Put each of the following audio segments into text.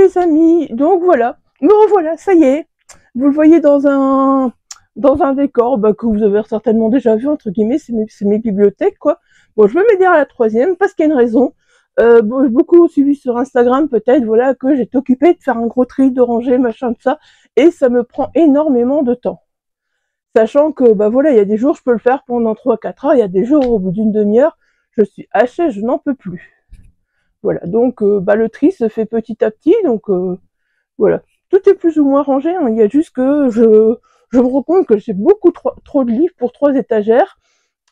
les amis, donc voilà, me revoilà, ça y est, vous le voyez dans un décor que vous avez certainement déjà vu, entre guillemets, c'est mes bibliothèques, quoi. Bon, je me mets derrière la troisième, parce qu'il y a une raison. Bon, j'ai beaucoup suivi sur Instagram, peut-être, voilà, que j'étais occupée de faire un gros tri, de ranger, machin, tout ça, et ça me prend énormément de temps. Sachant que, voilà, il y a des jours, je peux le faire pendant 3-4 heures, il y a des jours, au bout d'une demi-heure, je suis hachée, je n'en peux plus. Voilà, donc le tri se fait petit à petit, donc voilà. Tout est plus ou moins rangé, hein. Il y a juste que je me rends compte que j'ai beaucoup trop de livres pour 3 étagères,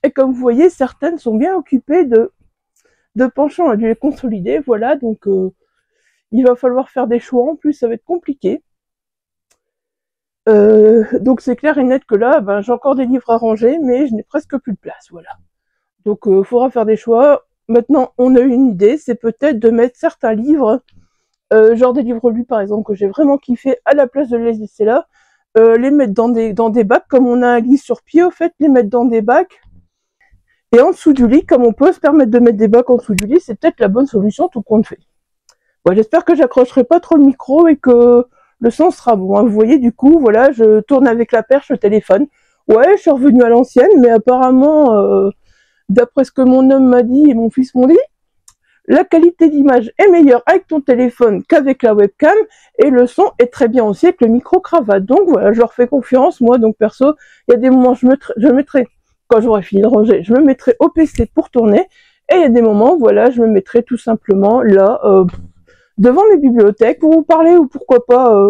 et comme vous voyez, certaines sont bien occupées de penchants à dû les consolider, voilà, donc il va falloir faire des choix, en plus ça va être compliqué. Donc c'est clair et net que là, j'ai encore des livres à ranger, mais je n'ai presque plus de place, voilà. Donc faudra faire des choix. Maintenant, on a une idée, c'est peut-être de mettre certains livres, genre des livres lus par exemple, que j'ai vraiment kiffé, à la place de les laisser là, les mettre dans des bacs, comme on a un lit sur pied, au fait, les mettre dans des bacs, et en dessous du lit, comme on peut se permettre de mettre des bacs en dessous du lit, c'est peut-être la bonne solution, tout compte fait. Bon, j'espère que j'accrocherai pas trop le micro et que le son sera bon, hein. Vous voyez, du coup, voilà, je tourne avec la perche le téléphone. Ouais, je suis revenue à l'ancienne, mais apparemment, d'après ce que mon homme m'a dit et mon fils m'ont dit, la qualité d'image est meilleure avec ton téléphone qu'avec la webcam, et le son est très bien aussi avec le micro-cravate. Donc voilà, je leur fais confiance, moi, donc perso, il y a des moments, je mettrai, quand j'aurai fini de ranger, je me mettrai au PC pour tourner, et il y a des moments, voilà, je me mettrai tout simplement là, devant mes bibliothèques pour vous parler, ou pourquoi pas,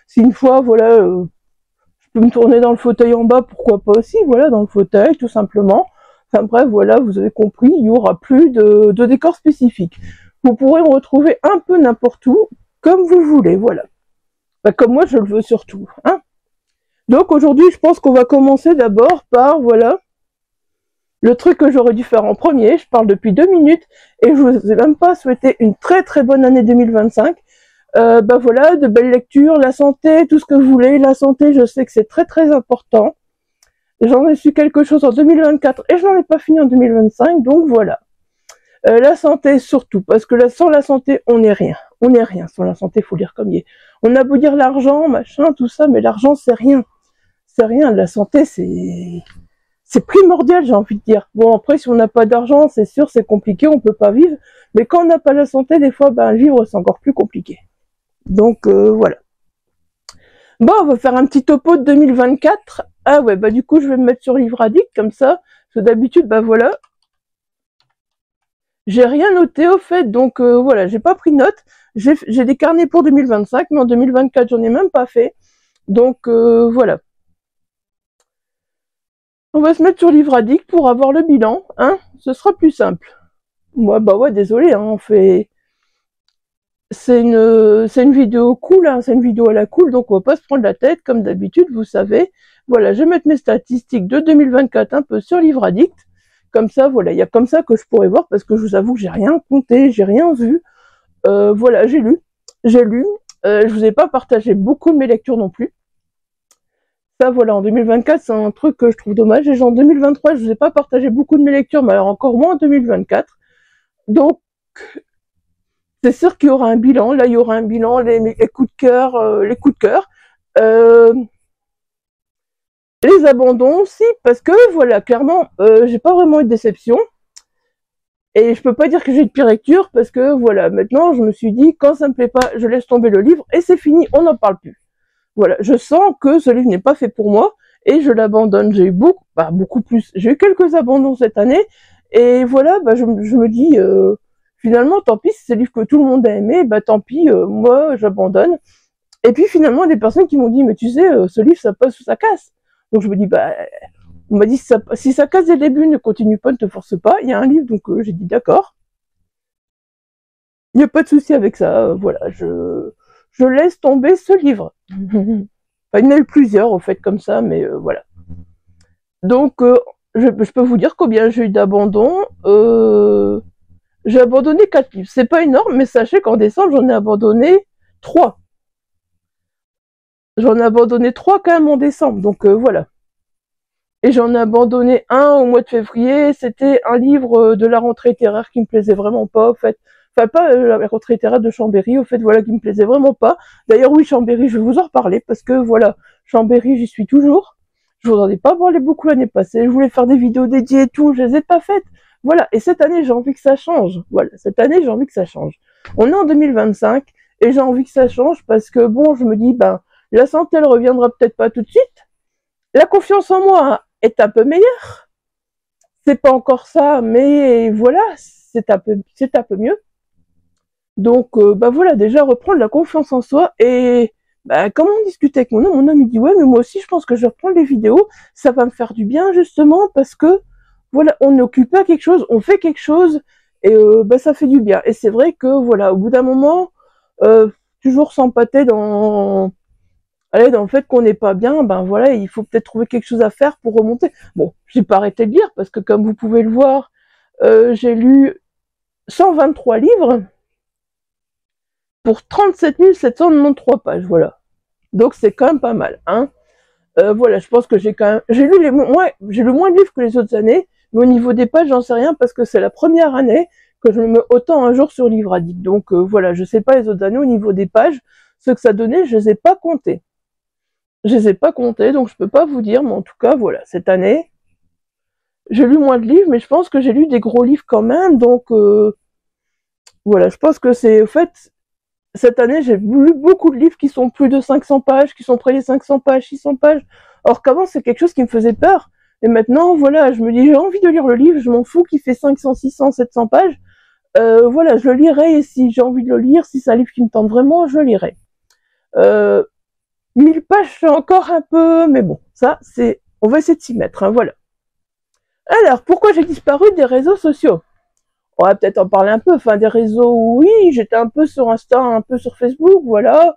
si une fois, voilà, je peux me tourner dans le fauteuil en bas, pourquoi pas aussi, voilà, dans le fauteuil, tout simplement. Enfin bref, voilà, vous avez compris, il n'y aura plus de décor spécifique. Vous pourrez me retrouver un peu n'importe où, comme vous voulez, voilà. Comme moi, je le veux surtout, hein. Donc aujourd'hui, je pense qu'on va commencer d'abord par, voilà, le truc que j'aurais dû faire en premier. Je parle depuis 2 minutes, et je vous ai même pas souhaité une très très bonne année 2025. Voilà, de belles lectures, la santé, tout ce que vous voulez. La santé, je sais que c'est très très important. J'en ai su quelque chose en 2024 et je n'en ai pas fini en 2025, donc voilà. La santé surtout, parce que sans la santé, on n'est rien. On n'est rien sans la santé, faut dire comme il est. On a beau dire l'argent, machin, tout ça, mais l'argent, c'est rien. C'est rien. La santé, c'est primordial, j'ai envie de dire. Bon, après, si on n'a pas d'argent, c'est sûr, c'est compliqué, on peut pas vivre. Mais quand on n'a pas la santé, des fois, vivre, c'est encore plus compliqué. Donc, voilà. Bon, on va faire un petit topo de 2024. Ah ouais, du coup, je vais me mettre sur Livre Addict, comme ça. Parce que d'habitude, voilà. J'ai rien noté, au fait, donc voilà, j'ai pas pris note. J'ai des carnets pour 2025, mais en 2024, j'en ai même pas fait. Donc, voilà. On va se mettre sur Livre Addict pour avoir le bilan, hein. Ce sera plus simple. Moi, ouais, désolé, hein, on fait... C'est une vidéo cool, hein, c'est une vidéo à la cool, donc on va pas se prendre la tête, comme d'habitude, vous savez. Voilà, je vais mettre mes statistiques de 2024 un peu sur Livre Addict. Comme ça, voilà, il y a comme ça que je pourrais voir, parce que je vous avoue que j'ai rien compté, j'ai rien vu. Voilà, j'ai lu. Je vous ai pas partagé beaucoup de mes lectures non plus. Ça, voilà, en 2024, c'est un truc que je trouve dommage. Et en 2023, je vous ai pas partagé beaucoup de mes lectures, mais alors encore moins en 2024. Donc, c'est sûr qu'il y aura un bilan. Là, il y aura un bilan, les coups de cœur, les abandons aussi, parce que voilà, clairement, j'ai pas vraiment eu de déception. Et je peux pas dire que j'ai eu de pire lecture, parce que voilà, maintenant, je me suis dit, quand ça me plaît pas, je laisse tomber le livre, et c'est fini, on n'en parle plus. Voilà, je sens que ce livre n'est pas fait pour moi, et je l'abandonne. J'ai eu beaucoup plus. J'ai eu quelques abandons cette année, et voilà, je me dis, finalement, tant pis, si c'est le livre que tout le monde a aimé, tant pis, moi, j'abandonne. Et puis finalement, des personnes qui m'ont dit, mais tu sais, ce livre, ça passe ou ça casse. Donc je me dis, on m'a dit, si ça casse dès le début, ne continue pas, ne te force pas. Il y a un livre, donc j'ai dit, d'accord. Il n'y a pas de souci avec ça, voilà, je laisse tomber ce livre. Enfin, il y en a eu plusieurs, au fait, comme ça, mais voilà. Donc, je peux vous dire combien j'ai eu d'abandon. J'ai abandonné 4 livres. C'est pas énorme, mais sachez qu'en décembre, j'en ai abandonné 3. J'en ai abandonné 3 quand même en décembre, donc voilà. Et j'en ai abandonné un au mois de février. C'était un livre de la rentrée littéraire qui me plaisait vraiment pas, au fait. Enfin, pas la rentrée littéraire de Chambéry, au fait, voilà, qui me plaisait vraiment pas. D'ailleurs, oui, Chambéry, je vais vous en reparler, parce que, voilà, Chambéry, j'y suis toujours. Je vous en ai pas parlé beaucoup l'année passée. Je voulais faire des vidéos dédiées et tout, je les ai pas faites. Voilà, et cette année, j'ai envie que ça change. Voilà, cette année, j'ai envie que ça change. On est en 2025, et j'ai envie que ça change, parce que, bon, je me dis, ben, la santé, elle reviendra peut-être pas tout de suite. La confiance en moi est un peu meilleure. C'est pas encore ça, mais voilà, c'est un peu mieux. Donc, bah voilà, déjà reprendre la confiance en soi. Et bah, comme on discutait avec mon homme il dit ouais, mais moi aussi je pense que je vais reprendre les vidéos, ça va me faire du bien justement parce que voilà, on est occupé à quelque chose, on fait quelque chose et bah ça fait du bien. Et c'est vrai que voilà, au bout d'un moment, toujours s'empâter dans dans le fait qu'on n'est pas bien, ben voilà, il faut peut-être trouver quelque chose à faire pour remonter. Bon, j'ai pas arrêté de lire parce que comme vous pouvez le voir, j'ai lu 123 livres pour 37 793 pages, voilà. Donc c'est quand même pas mal, hein. Voilà, je pense que j'ai lu j'ai lu moins de livres que les autres années, mais au niveau des pages, j'en sais rien parce que c'est la première année que je me mets autant un jour sur Livre Addict. Donc voilà, je sais pas les autres années au niveau des pages, ce que ça donnait, je les ai pas comptés. Je les ai pas comptés, donc je peux pas vous dire, mais en tout cas, voilà, cette année, j'ai lu moins de livres, mais je pense que j'ai lu des gros livres quand même, donc voilà, je pense que c'est, au fait, cette année, j'ai lu beaucoup de livres qui sont plus de 500 pages, qui sont près des 500 pages, 600 pages, alors qu'avant, c'est quelque chose qui me faisait peur, et maintenant, voilà, je me dis, j'ai envie de lire le livre, je m'en fous qu'il fait 500, 600, 700 pages, voilà, je le lirai, et si j'ai envie de le lire, si c'est un livre qui me tente vraiment, je le lirai. 1000 pages, c'est encore un peu, mais bon, ça, on va essayer de s'y mettre, hein, voilà. Alors, pourquoi j'ai disparu des réseaux sociaux? On va peut-être en parler un peu, enfin, des réseaux, oui, j'étais un peu sur Insta, un peu sur Facebook, voilà,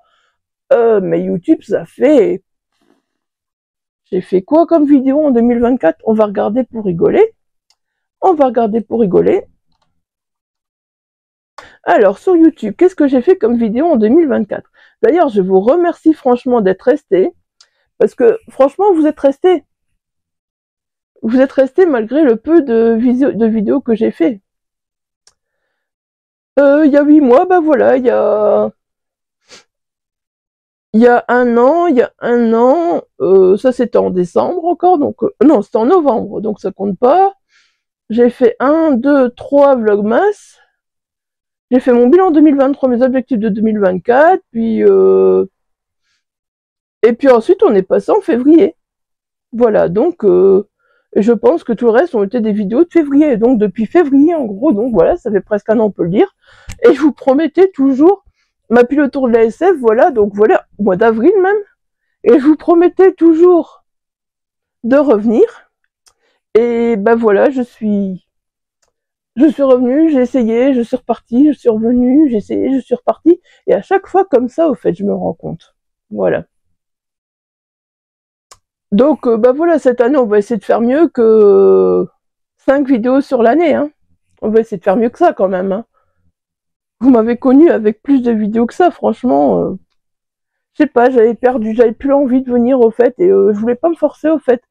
mais YouTube, ça fait... J'ai fait quoi comme vidéo en 2024? On va regarder pour rigoler. On va regarder pour rigoler. Alors, sur YouTube, qu'est-ce que j'ai fait comme vidéo en 2024? D'ailleurs, je vous remercie franchement d'être restés, parce que franchement, vous êtes restés. Vous êtes restés malgré le peu de vidéos que j'ai fait. Il y a 8 mois, bah voilà, il y a un an, ça c'était en décembre encore, donc non, c'était en novembre, donc ça compte pas. J'ai fait 1, 2, 3 Vlogmas. J'ai fait mon bilan 2023, mes objectifs de 2024, puis et puis ensuite on est passé en février. Voilà, donc je pense que tout le reste ont été des vidéos de février. Donc depuis février en gros, donc voilà, ça fait presque un an on peut le dire. Et je vous promettais toujours ma pile autour de la SF, voilà, donc voilà, mois d'avril même. Et je vous promettais toujours de revenir. Et ben voilà, je suis revenue, j'ai essayé, je suis repartie, je suis revenue, j'ai essayé, je suis repartie. Et à chaque fois comme ça, au fait, je me rends compte. Voilà. Donc, bah voilà, cette année, on va essayer de faire mieux que 5 vidéos sur l'année, hein. On va essayer de faire mieux que ça, quand même, hein. Vous m'avez connu avec plus de vidéos que ça, franchement. Je sais pas, j'avais plus envie de venir, au fait, et je voulais pas me forcer, au fait.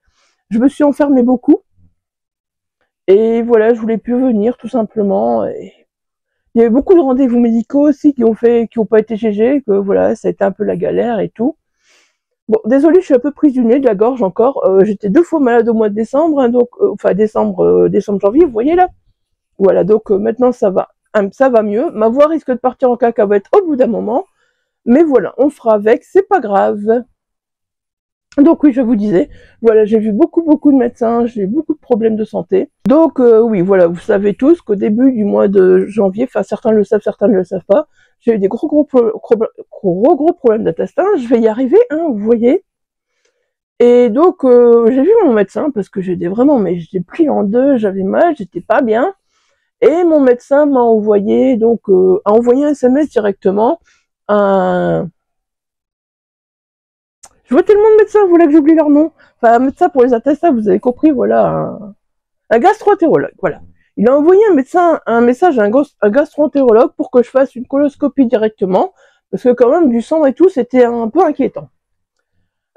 Je me suis enfermée beaucoup. Et voilà, je voulais plus venir, tout simplement. Et il y avait beaucoup de rendez-vous médicaux aussi qui ont pas été GG, que voilà, ça a été un peu la galère et tout. Bon, désolée, je suis un peu prise du nez, de la gorge encore. J'étais 2 fois malade au mois de décembre, hein, donc enfin décembre, janvier, vous voyez là. Voilà, donc maintenant ça va mieux. Ma voix risque de partir en cacahuète au bout d'un moment, mais voilà, on fera avec, c'est pas grave. Donc oui, je vous disais, voilà, j'ai vu beaucoup de médecins, j'ai eu beaucoup de problèmes de santé. Donc oui, voilà, vous savez tous qu'au début du mois de janvier, enfin certains le savent, certains ne le savent pas, j'ai eu des gros problèmes d'intestin. Je vais y arriver, hein, vous voyez. Et donc j'ai vu mon médecin parce que j'étais pliée en deux, j'avais mal, j'étais pas bien. Et mon médecin m'a envoyé a envoyé un SMS directement. Je vois tellement de médecins, vous voulez que j'oublie leur nom. Enfin, un médecin pour les intestins, vous avez compris, voilà, un gastro-entérologue, voilà. Il a envoyé un message à un gastro-entérologue pour que je fasse une coloscopie directement, parce que quand même, du sang et tout, c'était un peu inquiétant.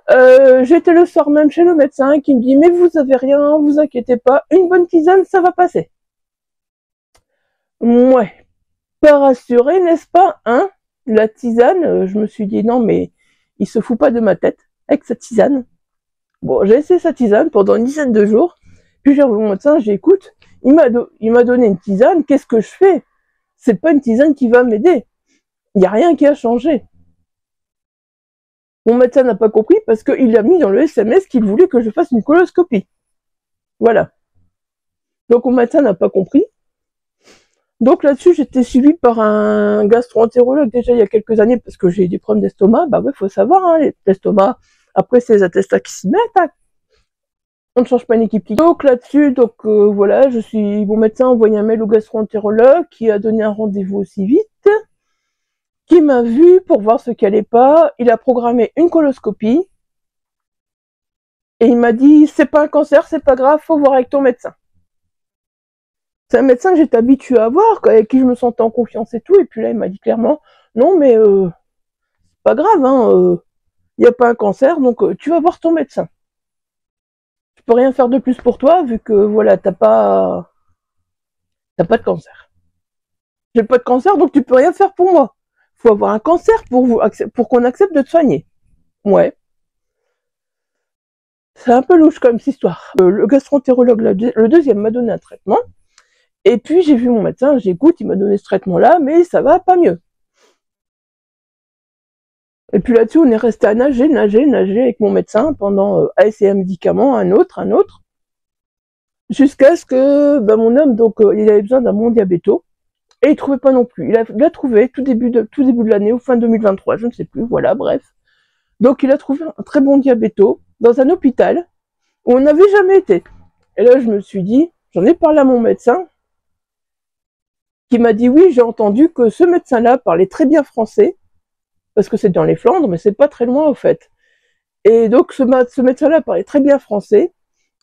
J'étais le soir même chez le médecin qui me dit « Mais vous avez rien, vous inquiétez pas, une bonne tisane, ça va passer. » Ouais, pas rassuré, n'est-ce pas, hein? La tisane, je me suis dit « Non, mais il se fout pas de ma tête avec sa tisane. » Bon, j'ai essayé sa tisane pendant une dizaine de jours, puis j'ai revu mon médecin, j'ai écoute, il m'a donné une tisane, qu'est-ce que je fais? C'est pas une tisane qui va m'aider. Il n'y a rien qui a changé. Mon médecin n'a pas compris parce qu'il a mis dans le SMS qu'il voulait que je fasse une coloscopie. Voilà. Donc mon médecin n'a pas compris. Donc là-dessus, j'étais suivie par un gastro-entérologue déjà il y a quelques années parce que j'ai des problèmes d'estomac. Bah ouais, faut savoir, hein, l'estomac, après c'est les attestats qui s'y mettent. Hein. On ne change pas une équipe. Donc là-dessus, voilà, mon médecin a envoyé un mail au gastro-entérologue qui a donné un rendez-vous aussi vite, qui m'a vu pour voir ce qui allait pas. Il a programmé une coloscopie et il m'a dit c'est pas un cancer, c'est pas grave, faut voir avec ton médecin. C'est un médecin que j'étais habituée à voir, avec qui je me sentais en confiance et tout. Et puis là, il m'a dit clairement non, mais c'est pas grave, hein, y a pas un cancer, donc tu vas voir ton médecin. Je peux rien faire de plus pour toi vu que voilà, t'as pas de cancer. J'ai pas de cancer, donc tu peux rien faire pour moi. Faut avoir un cancer pour qu'on accepte de te soigner. Ouais. C'est un peu louche comme cette histoire. Le gastro-entérologue, le deuxième, m'a donné un traitement. Et puis j'ai vu mon médecin, j'écoute, il m'a donné ce traitement-là, mais ça va pas mieux. Et puis là-dessus, on est resté à nager avec mon médecin pendant à essayer un médicament, un autre, jusqu'à ce que mon homme, il avait besoin d'un bon diabéto. Et il trouvait pas non plus. Il a trouvé tout début de l'année, ou fin 2023, je ne sais plus, voilà, bref. Donc il a trouvé un très bon diabéto dans un hôpital où on n'avait jamais été. Et là je me suis dit, j'en ai parlé à mon médecin, qui m'a dit oui, j'ai entendu que ce médecin-là parlait très bien français, parce que c'est dans les Flandres, mais c'est pas très loin au fait. Et donc ce médecin-là parlait très bien français,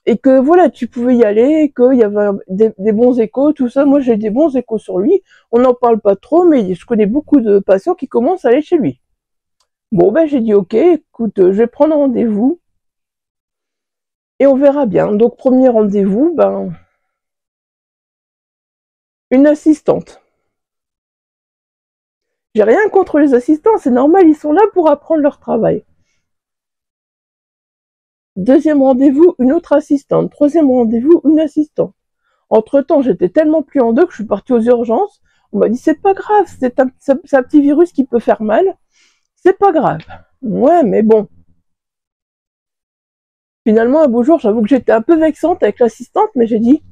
et que voilà, tu pouvais y aller, qu'il y avait des bons échos, tout ça. Moi, j'ai des bons échos sur lui. On n'en parle pas trop, mais je connais beaucoup de patients qui commencent à aller chez lui. Bon, ben, j'ai dit, ok, écoute, je vais prendre rendez-vous et on verra bien. Donc, premier rendez-vous, une assistante. J'ai rien contre les assistants, c'est normal, ils sont là pour apprendre leur travail. Deuxième rendez-vous, une autre assistante. Troisième rendez-vous, une assistante. Entre-temps, j'étais tellement pris en deux que je suis partie aux urgences. On m'a dit, c'est pas grave, c'est un petit virus qui peut faire mal. C'est pas grave. Ouais, mais bon. Finalement, un beau jour, j'avoue que j'étais un peu vexante avec l'assistante, mais j'ai dit,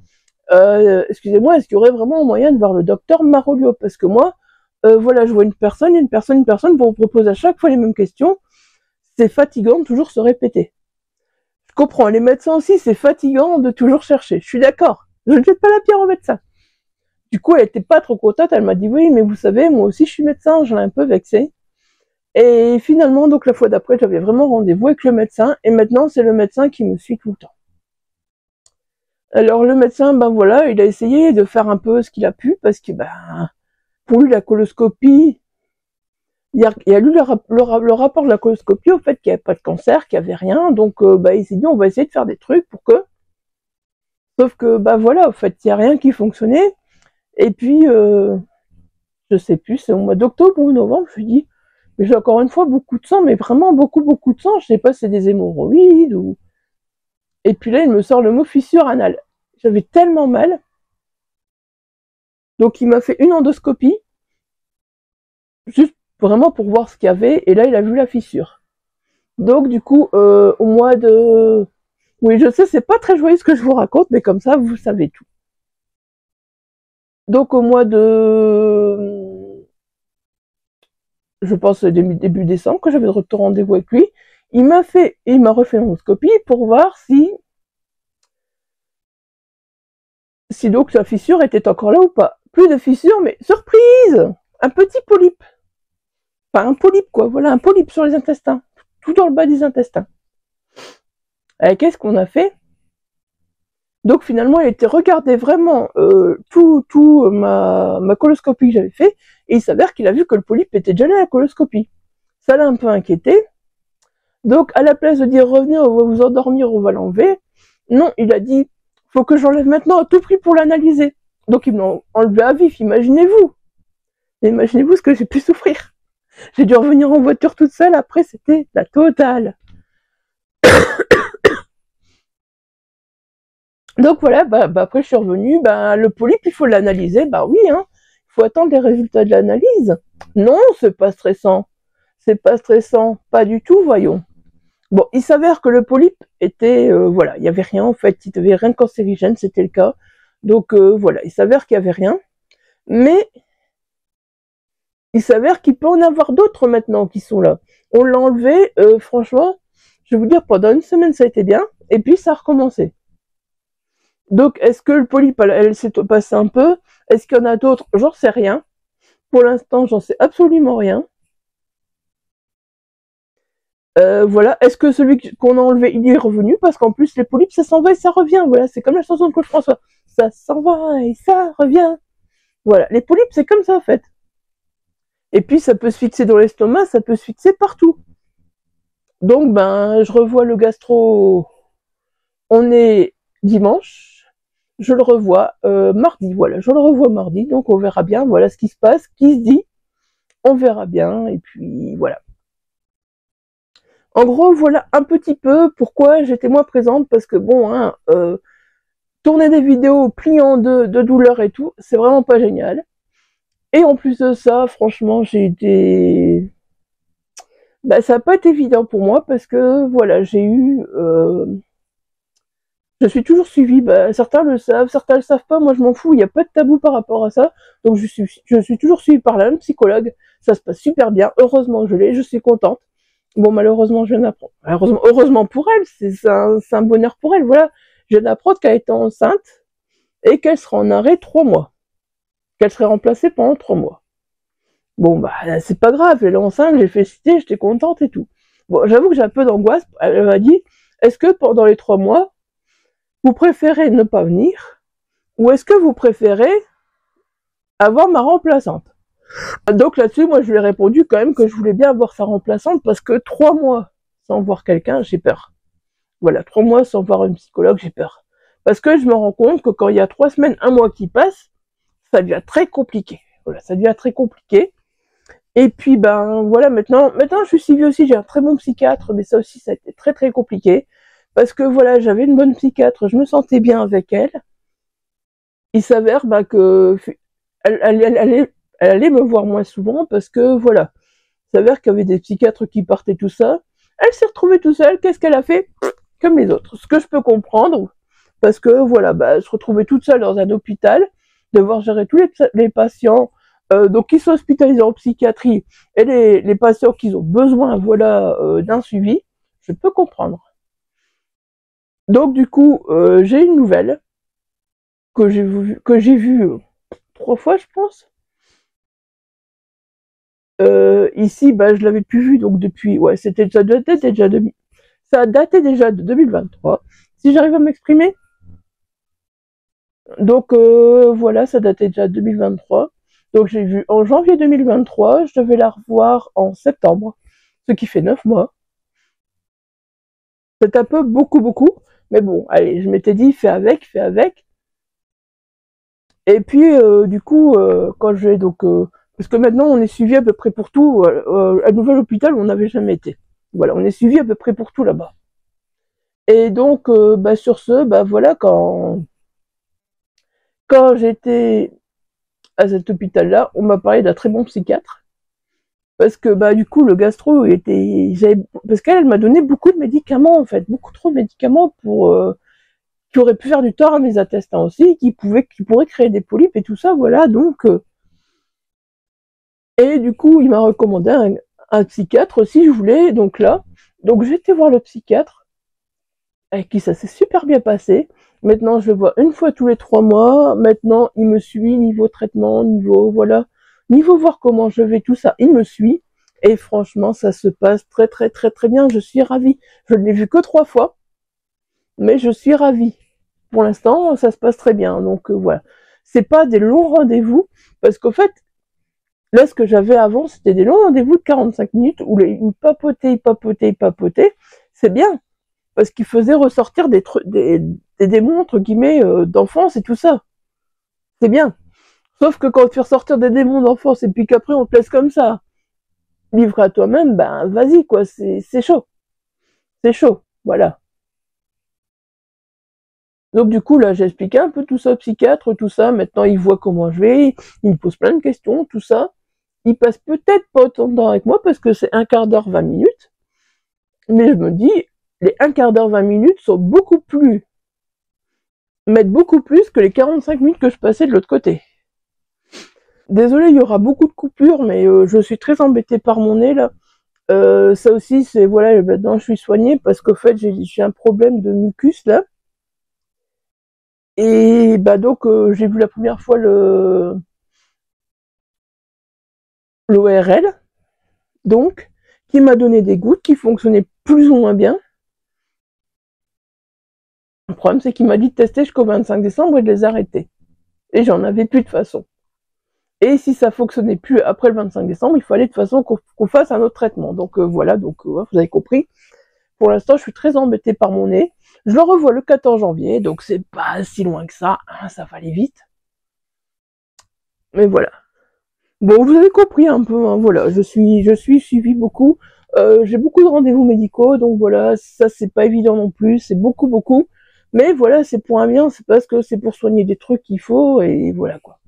excusez-moi, est-ce qu'il y aurait vraiment un moyen de voir le docteur Marolio? Parce que moi, voilà, je vois une personne, vous me propose à chaque fois les mêmes questions. C'est fatigant de toujours se répéter. Je comprends, les médecins aussi, c'est fatigant de toujours chercher. Je suis d'accord. Je ne jette pas la pierre au médecin. Du coup, elle était pas trop contente. Elle m'a dit, oui, mais vous savez, moi aussi, je suis médecin. Je l'ai un peu vexée. Et finalement, donc la fois d'après, j'avais vraiment rendez-vous avec le médecin. Et maintenant, c'est le médecin qui me suit tout le temps. Alors, le médecin, voilà, il a essayé de faire un peu ce qu'il a pu. Parce que, pour lui, la coloscopie, il a lu le rapport de la coloscopie au fait qu'il n'y avait pas de cancer, qu'il n'y avait rien. Donc, il s'est dit, on va essayer de faire des trucs pour que... Sauf que, voilà, au fait, il n'y a rien qui fonctionnait. Et puis, je sais plus, c'est au mois d'octobre ou novembre, je lui dis, mais j'ai encore une fois beaucoup de sang, mais vraiment beaucoup de sang. Je sais pas si c'est des hémorroïdes ou... Et puis là, il me sort le mot fissure anale. J'avais tellement mal. Donc, il m'a fait une endoscopie. Juste vraiment pour voir ce qu'il y avait. Et là, il a vu la fissure. Donc, du coup, au mois de... Oui, je sais, c'est pas très joyeux ce que je vous raconte, mais comme ça, vous savez tout. Donc, au mois de... Je pense début décembre, que j'avais de retour rendez-vous avec lui, il m'a refait une endoscopie pour voir si donc la fissure était encore là ou pas. Plus de fissure, mais surprise! Un petit polype. Enfin, un polype, quoi. Voilà, un polype sur les intestins. Tout dans le bas des intestins. Et qu'est-ce qu'on a fait? Donc finalement, il était regardé vraiment ma coloscopie que j'avais fait, et il s'avère qu'il a vu que le polype était déjà là à la coloscopie. Ça l'a un peu inquiété. Donc, à la place de dire revenez, on va vous endormir, on va l'enlever, non, il a dit faut que j'enlève maintenant à tout prix pour l'analyser. Donc, ils me l'ont enlevé à vif, imaginez-vous. Imaginez-vous ce que j'ai pu souffrir. J'ai dû revenir en voiture toute seule, après c'était la totale. Donc voilà, après je suis revenue, le polype il faut l'analyser, oui, hein, il faut attendre les résultats de l'analyse. Non, c'est pas stressant, pas du tout, voyons. Bon, il s'avère que le polype était, voilà, il y avait rien en fait, il n'y avait rien de cancérigène, c'était le cas. Donc voilà, il s'avère qu'il y avait rien, mais il s'avère qu'il peut en avoir d'autres maintenant qui sont là. On l'a enlevé, franchement, je vais vous dire, pendant une semaine ça a été bien, et puis ça a recommencé. Donc, est-ce que le polype, elle s'est passée un peu? Est-ce qu'il y en a d'autres? J'en sais rien. Pour l'instant, j'en sais absolument rien. Voilà. Est-ce que celui qu'on a enlevé, il est revenu? Parce qu'en plus, les polypes, ça s'en va et ça revient. Voilà, c'est comme la chanson de Claude François. Ça s'en va et ça revient. Voilà, les polypes, c'est comme ça, en fait. Et puis, ça peut se fixer dans l'estomac, ça peut se fixer partout. Donc, je revois le gastro. On est dimanche. Je le revois mardi, voilà, je le revois mardi, donc on verra bien, voilà ce qui se passe, qui se dit, on verra bien, et puis voilà. En gros, voilà un petit peu pourquoi j'étais moins présente, parce que bon, hein, tourner des vidéos pliant de douleur et tout, c'est vraiment pas génial. Et en plus de ça, franchement, j'ai été... ça n'a pas été évident pour moi, parce que voilà, j'ai eu... Je suis toujours suivie, certains le savent, certains le savent pas, moi je m'en fous, il n'y a pas de tabou par rapport à ça, donc je suis toujours suivie par la même psychologue, ça se passe super bien, heureusement que je l'ai, je suis contente. Bon, malheureusement, je viens d'apprendre, heureusement pour elle, c'est un bonheur pour elle, voilà, je viens d'apprendre qu'elle était enceinte, et qu'elle sera en arrêt 3 mois, qu'elle serait remplacée pendant 3 mois. Bon, c'est pas grave, elle est enceinte, j'ai félicité, j'étais contente et tout. Bon, j'avoue que j'ai un peu d'angoisse, elle m'a dit, est-ce que pendant les 3 mois, vous préférez ne pas venir ou est-ce que vous préférez avoir ma remplaçante? Donc là-dessus, moi je lui ai répondu quand même que je voulais bien avoir sa remplaçante parce que 3 mois sans voir quelqu'un, j'ai peur. Voilà, 3 mois sans voir une psychologue, j'ai peur. Parce que je me rends compte que quand il y a 3 semaines, 1 mois qui passe, ça devient très compliqué. Voilà, ça devient très compliqué. Et puis voilà, maintenant je suis suivie aussi, j'ai un très bon psychiatre, mais ça aussi ça a été très très compliqué. Parce que voilà, j'avais une bonne psychiatre, je me sentais bien avec elle. Il s'avère que elle allait me voir moins souvent parce que voilà, il s'avère qu'il y avait des psychiatres qui partaient tout ça. Elle s'est retrouvée toute seule, qu'est-ce qu'elle a fait? Comme les autres. Ce que je peux comprendre, parce que voilà, se retrouver toute seule dans un hôpital, devoir gérer tous les patients, donc qui sont hospitalisés en psychiatrie, et les patients qui ont besoin, voilà, d'un suivi, je peux comprendre. Donc du coup, j'ai une nouvelle que j'ai vue 3 fois, je pense. Ici, je l'avais plus vu donc depuis, ouais, ça a daté déjà de 2023. Si j'arrive à m'exprimer. Donc voilà, ça datait déjà de 2023. Donc j'ai vu en janvier 2023, je devais la revoir en septembre, ce qui fait 9 mois. C'est un peu beaucoup, mais bon, allez, je m'étais dit, fais avec. Et puis, du coup, quand je vais donc... parce que maintenant, on est suivi à peu près pour tout. À Nouvel Hôpital, on n'avait jamais été. Voilà, on est suivi à peu près pour tout là-bas. Et donc, sur ce, voilà, quand j'étais à cet hôpital-là, on m'a parlé d'un très bon psychiatre. Parce que, du coup, le gastro était... Parce qu'elle m'a donné beaucoup de médicaments, en fait. Beaucoup trop de médicaments qui auraient pu faire du tort à mes intestins aussi, qui pourraient créer des polypes et tout ça, voilà. Donc... Et du coup, il m'a recommandé un psychiatre si je voulais, donc là. Donc j'ai été voir le psychiatre, avec qui ça s'est super bien passé. Maintenant, je le vois une fois tous les 3 mois. Maintenant, il me suit niveau traitement, voilà. Niveau voir comment je vais, tout ça, il me suit. Et franchement, ça se passe très bien. Je suis ravie. Je ne l'ai vu que 3 fois, mais je suis ravie. Pour l'instant, ça se passe très bien. Donc voilà. C'est pas des longs rendez-vous, parce qu'au fait, Là, ce que j'avais avant, c'était des longs rendez-vous de 45 minutes où ils papotaient. C'est bien, parce qu'ils faisaient ressortir des démons, entre guillemets, d'enfance et tout ça. C'est bien. Sauf que quand tu fais ressortir des démons d'enfance et puis qu'après on te laisse comme ça, livre à toi-même, ben vas-y quoi, c'est chaud. C'est chaud, voilà. Donc du coup là j'ai expliqué un peu tout ça au psychiatre, tout ça, maintenant il voit comment je vais, il me pose plein de questions, tout ça. Il passe peut-être pas autant de temps avec moi parce que c'est un quart d'heure, 20 minutes, mais je me dis, les un quart d'heure, 20 minutes sont mettent beaucoup plus que les 45 minutes que je passais de l'autre côté. Désolée, il y aura beaucoup de coupures, mais je suis très embêtée par mon nez là. Ça aussi, c'est voilà, maintenant je suis soignée parce qu'au fait j'ai un problème de mucus là. Et bah donc j'ai vu la première fois l'ORL, donc, qui m'a donné des gouttes qui fonctionnaient plus ou moins bien. Le problème c'est qu'il m'a dit de tester jusqu'au 25 décembre et de les arrêter. Et j'en avais plus de façon. Et si ça fonctionnait plus après le 25 décembre, il fallait de toute façon qu'on fasse un autre traitement. Donc voilà, donc vous avez compris. Pour l'instant, je suis très embêtée par mon nez. Je le revois le 14 janvier, donc c'est pas si loin que ça, hein, ça va aller vite. Mais voilà. Bon, vous avez compris un peu, hein, voilà, je suis suivie beaucoup. J'ai beaucoup de rendez-vous médicaux, donc voilà, ça c'est pas évident non plus, c'est beaucoup. Mais voilà, c'est pour un bien, c'est parce que c'est pour soigner des trucs qu'il faut, et voilà quoi.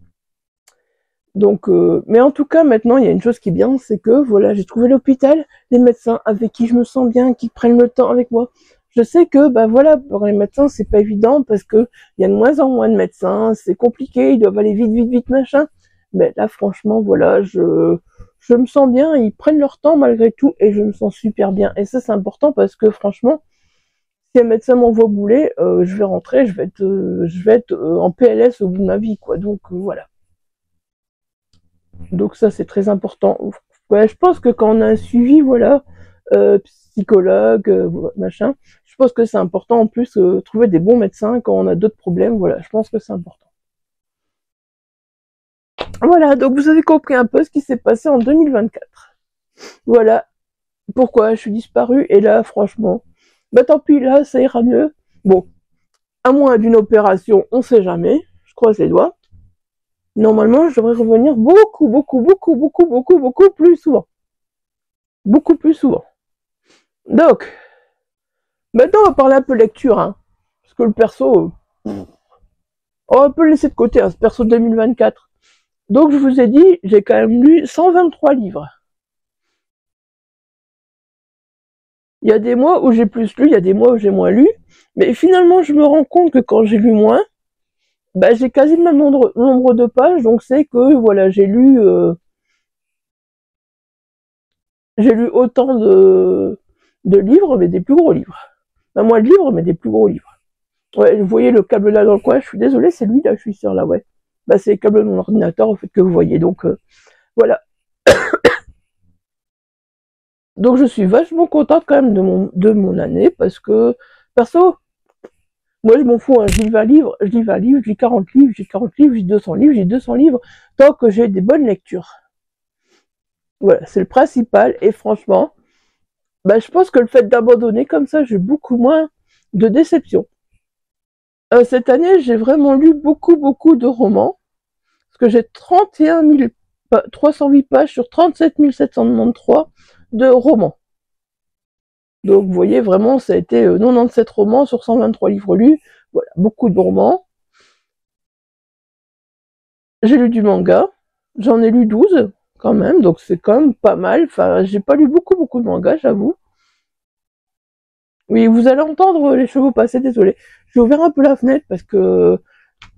Donc, mais en tout cas, maintenant, il y a une chose qui est bien, c'est que voilà, j'ai trouvé l'hôpital, les médecins avec qui je me sens bien, qui prennent le temps avec moi. Je sais que, bah voilà, pour les médecins, c'est pas évident parce que il y a de moins en moins de médecins, c'est compliqué, ils doivent aller vite, machin. Mais là, franchement, voilà, je me sens bien, ils prennent leur temps malgré tout et je me sens super bien. Et ça, c'est important parce que franchement, si un médecin m'envoie bouler, je vais rentrer, je vais être en PLS au bout de ma vie, quoi. Donc voilà. Donc ça, c'est très important. Ouais, je pense que quand on a un suivi, voilà, psychologue, machin, je pense que c'est important en plus trouver des bons médecins quand on a d'autres problèmes. Voilà, je pense que c'est important. Voilà, donc vous avez compris un peu ce qui s'est passé en 2024. Voilà pourquoi je suis disparue. Et là, franchement, bah tant pis, là, ça ira mieux. Bon, à moins d'une opération, on sait jamais. Je croise les doigts. Normalement, je devrais revenir beaucoup plus souvent. Beaucoup plus souvent. Donc, maintenant, on va parler un peu lecture, hein. Parce que le perso, on va un peu le laisser de côté, hein, ce perso 2024. Donc, je vous ai dit, j'ai quand même lu 123 livres. Il y a des mois où j'ai plus lu, il y a des mois où j'ai moins lu. Mais finalement, je me rends compte que quand j'ai lu moins, bah, j'ai quasi le même nombre de pages. Donc, c'est que, voilà, j'ai lu autant de livres, mais des plus gros livres. Pas moins de livres, mais des plus gros livres. Ouais, vous voyez le câble là dans le coin, je suis désolée, c'est lui là, je suis sûre là, ouais. Bah c'est le câble de mon ordinateur, au fait que vous voyez, donc voilà. Donc je suis vachement contente quand même de mon année, parce que, perso, moi je m'en fous, hein, je lis 20 livres, je lis 20 livres, je lis 40 livres, j'ai 40 livres, j'ai 200 livres, j'ai 200 livres, tant que j'ai des bonnes lectures. Voilà, c'est le principal, et franchement, bah je pense que le fait d'abandonner comme ça, j'ai beaucoup moins de déception. Cette année, j'ai vraiment lu beaucoup de romans, parce que j'ai 308 pages sur 37 793 de romans. Donc vous voyez, vraiment, ça a été 97 romans sur 123 livres lus. Voilà, beaucoup de romans. J'ai lu du manga. J'en ai lu 12 quand même, donc c'est quand même pas mal. Enfin, j'ai pas lu beaucoup de mangas, j'avoue. Oui, vous allez entendre les chevaux passer, désolé. J'ai ouvert un peu la fenêtre parce que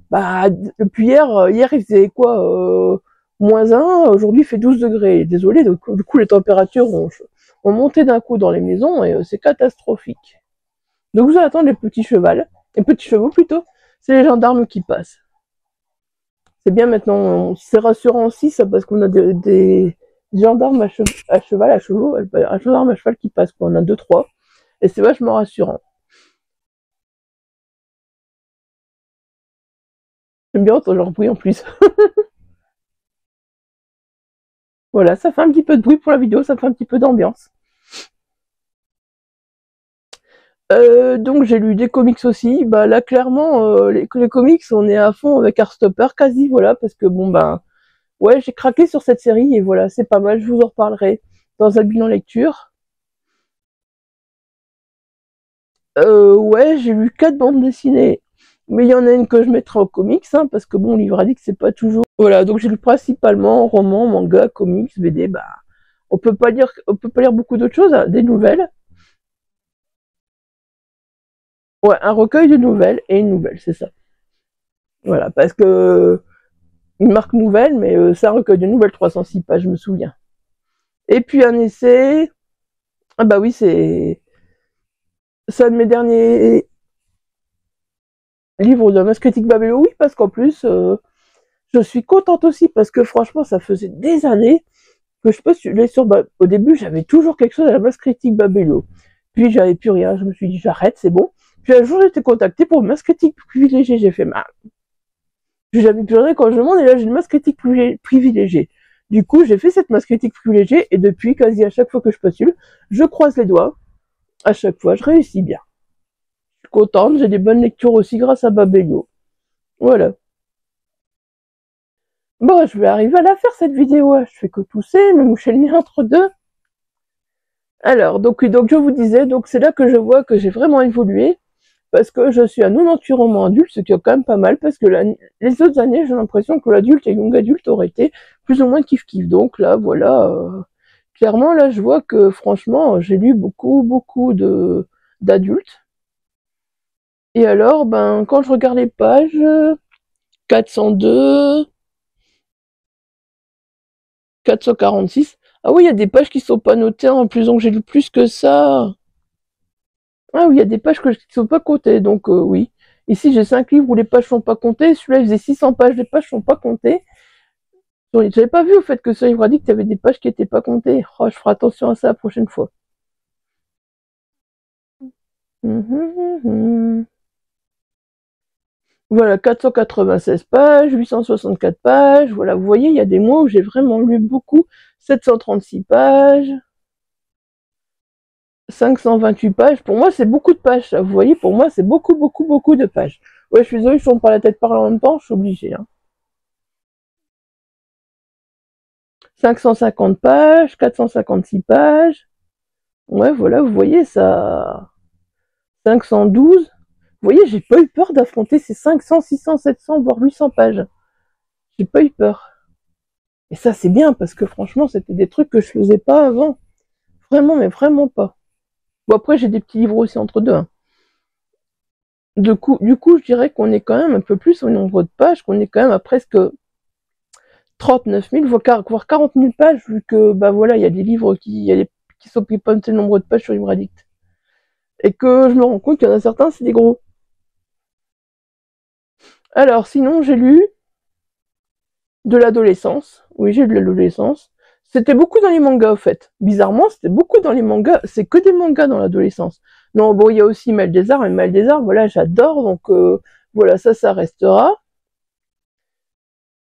bah depuis hier il faisait quoi -1, aujourd'hui il fait 12 degrés. Désolé, donc, du coup les températures ont monté d'un coup dans les maisons et c'est catastrophique. Donc vous allez attendre les petits chevaux plutôt, c'est les gendarmes qui passent. C'est bien maintenant, c'est rassurant aussi ça parce qu'on a des gendarmes à cheval, à chevaux, un gendarme à cheval qui passe, quoi. On a 2-3 et c'est vachement rassurant. J'aime bien entendre leur bruit en plus. Voilà, ça fait un petit peu de bruit pour la vidéo, ça fait un petit peu d'ambiance. Donc j'ai lu des comics aussi. Bah là clairement les comics on est à fond avec Heartstopper quasi, voilà, parce que bon ben ouais, j'ai craqué sur cette série et voilà, c'est pas mal, je vous en reparlerai dans un bilan lecture. Ouais, j'ai lu 4 bandes dessinées, mais il y en a une que je mettrai en comics, hein, parce que bon, livre addict, c'est pas toujours... Voilà, donc j'ai lu principalement romans, mangas, comics, BD, bah... on peut pas lire beaucoup d'autres choses, hein, des nouvelles. Ouais, un recueil de nouvelles et une nouvelle, c'est ça. Voilà, parce que... Une marque nouvelle, mais c'est un recueil de nouvelles, 306 pages, je me souviens. Et puis un essai... Ah bah oui, c'est un de mes derniers livres de Mass Critique Babelio, oui, parce qu'en plus, je suis contente aussi, parce que franchement, ça faisait des années que je postulais sur... Au début, j'avais toujours quelque chose à la Mass Critique Babelio. Puis j'avais plus rien, je me suis dit, j'arrête, c'est bon. Puis un jour, j'ai été contactée pour une Mass Critique privilégiée. J'ai fait, puis j'avais plus rien quand je demande, et là, j'ai une Mass Critique privilégiée. Du coup, j'ai fait cette Mass Critique privilégiée, et depuis, quasi à chaque fois que je postule, je croise les doigts. À chaque fois, je réussis bien. Je suis contente, j'ai des bonnes lectures aussi grâce à Babelio. Voilà. Bon, je vais arriver à la faire cette vidéo. Je fais que tousser, me moucher le nez entre deux. Alors, donc je vous disais, donc c'est là que je vois que j'ai vraiment évolué, parce que je suis à 98 romans adultes, ce qui est quand même pas mal, parce que les autres années, j'ai l'impression que l'adulte et young adulte auraient été plus ou moins kiff-kiff. Donc là, voilà, clairement, là, je vois que franchement, j'ai lu beaucoup d'adultes. Et alors, ben, quand je regarde les pages, 402, 446, ah oui, il y a des pages qui sont pas notées en plus, donc j'ai lu plus que ça. Ah oui, il y a des pages qui sont pas comptées, donc oui. Ici, j'ai 5 livres où les pages sont pas comptées. Celui-là, il faisait 600 pages, les pages sont pas comptées. J'avais pas vu au fait que ce livre a dit qu'il y avait des pages qui étaient pas comptées. Oh, je ferai attention à ça la prochaine fois. Voilà, 496 pages, 864 pages. Voilà, vous voyez, il y a des mois où j'ai vraiment lu beaucoup. 736 pages. 528 pages. Pour moi, c'est beaucoup de pages, ça. Vous voyez, pour moi, c'est beaucoup de pages. Ouais, je suis désolée, je tourne pas la tête par là en même temps, je suis obligée. Hein. 550 pages, 456 pages. Ouais, voilà, vous voyez, ça... 512. Vous voyez, j'ai pas eu peur d'affronter ces 500, 600, 700, voire 800 pages. J'ai pas eu peur. Et ça, c'est bien, parce que franchement, c'était des trucs que je faisais pas avant. Vraiment, mais vraiment pas. Bon, après, j'ai des petits livres aussi entre deux. Hein. Du coup, je dirais qu'on est quand même un peu plus au nombre de pages, qu'on est quand même à presque 39 000, voire 40 000 pages, vu que, bah voilà, il y a des livres qui s'occupent pas de tel nombre de pages sur Livre Addict. Et que je me rends compte qu'il y en a certains, c'est des gros. Alors, sinon, j'ai lu de l'adolescence. Oui, j'ai lu de l'adolescence. C'était beaucoup dans les mangas, au fait. Bizarrement, c'était beaucoup dans les mangas. C'est que des mangas dans l'adolescence. Non, bon, il y a aussi Mal des Arts, et Mal des Arts, voilà, j'adore, donc voilà, ça restera.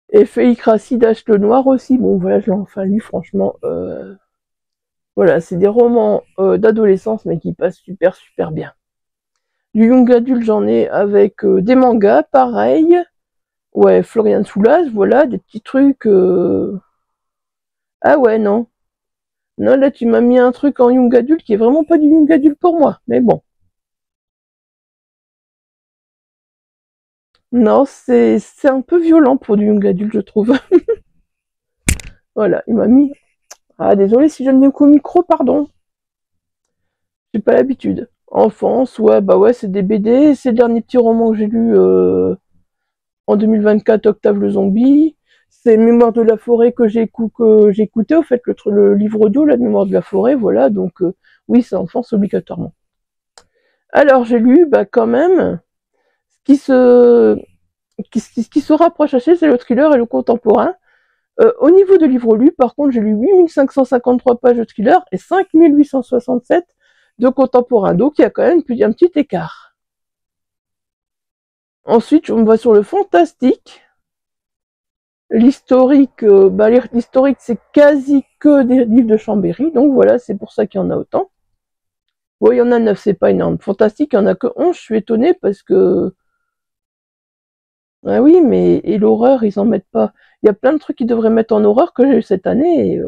Et Félicratie d'Ache le Noir aussi, bon, voilà, je l'ai enfin lu, franchement, voilà, c'est des romans d'adolescence, mais qui passent super bien. Du young adulte, j'en ai avec des mangas, pareil. Ouais, Florian Soulage, voilà, des petits trucs... Ah ouais, non. Non, là, tu m'as mis un truc en young adulte qui est vraiment pas du young adulte pour moi, mais bon. Non, c'est un peu violent pour du young adulte, je trouve. Voilà, il m'a mis... Ah, désolé si je ne n'ai qu'au micro, pardon. J'ai pas l'habitude. Enfance, ouais, bah ouais, c'est des BD. Ces derniers petits romans que j'ai lus en 2024, Octave le zombie. C'est Mémoire de la forêt que j'ai écouté, au fait, le livre audio, la Mémoire de la forêt, voilà, donc oui, c'est enfance obligatoirement. Alors, j'ai lu, bah quand même, ce qui se rapproche assez, c'est le thriller et le contemporain. Au niveau de livres lus, par contre, j'ai lu 8553 pages de thriller et 5867 de contemporain. Donc, il y a quand même un petit écart. Ensuite, on va sur le fantastique. L'historique, l'historique c'est quasi que des livres de Chambéry, donc voilà, c'est pour ça qu'il y en a autant. Bon, il y en a 9, c'est pas énorme. Fantastique, il y en a que 11, je suis étonnée parce que... Ah oui, mais et l'horreur, ils en mettent pas. Il y a plein de trucs qu'ils devraient mettre en horreur que j'ai eu cette année.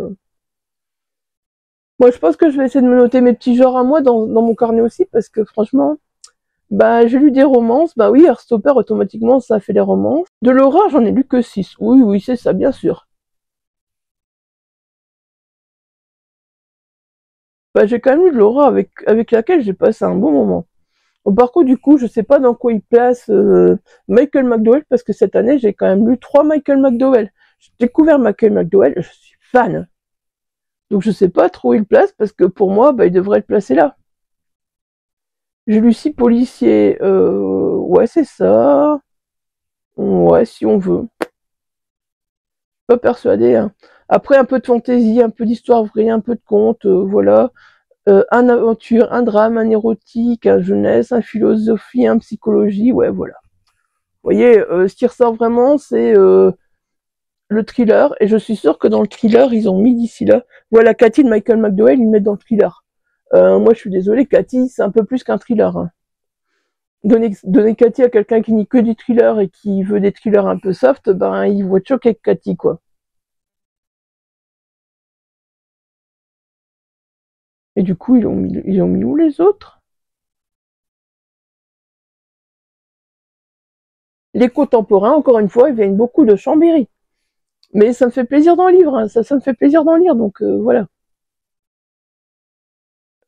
Moi, je pense que je vais essayer de me noter mes petits genres à moi dans mon carnet aussi parce que franchement, j'ai lu des romances. Bah oui, Heartstopper, automatiquement, ça fait des romances. De l'horreur, j'en ai lu que 6. Oui, oui, c'est ça, bien sûr. J'ai quand même lu de l'horreur avec laquelle j'ai passé un bon moment. Bon, par contre, du coup, je sais pas dans quoi il place Michael McDowell, parce que cette année, j'ai quand même lu 3 Michael McDowell. J'ai découvert Michael McDowell, je suis fan. Donc je sais pas trop où il place, parce que pour moi, il devrait être placé là. J'ai lu 6 policiers, ouais, c'est ça. Ouais, si on veut. Pas persuadé, hein. Après, un peu de fantaisie, un peu d'histoire vraie, un peu de conte, voilà. Un aventure, un drame, un érotique, un jeunesse, un philosophie, un psychologie, ouais, voilà. Vous voyez, ce qui ressort vraiment, c'est le thriller, et je suis sûre que dans le thriller, ils ont mis d'ici là. Voilà, Cathy de Michael McDowell, ils le mettent dans le thriller. Moi, je suis désolée, Cathy, c'est un peu plus qu'un thriller. Hein. Donner Cathy à quelqu'un qui nie que du thriller et qui veut des thrillers un peu soft, il va être choqué avec Cathy, quoi. Et du coup, ils ont mis où les autres? Les contemporains, encore une fois, ils viennent beaucoup de Chambéry. Mais ça me fait plaisir d'en lire, hein. Ça me fait plaisir d'en lire, donc voilà.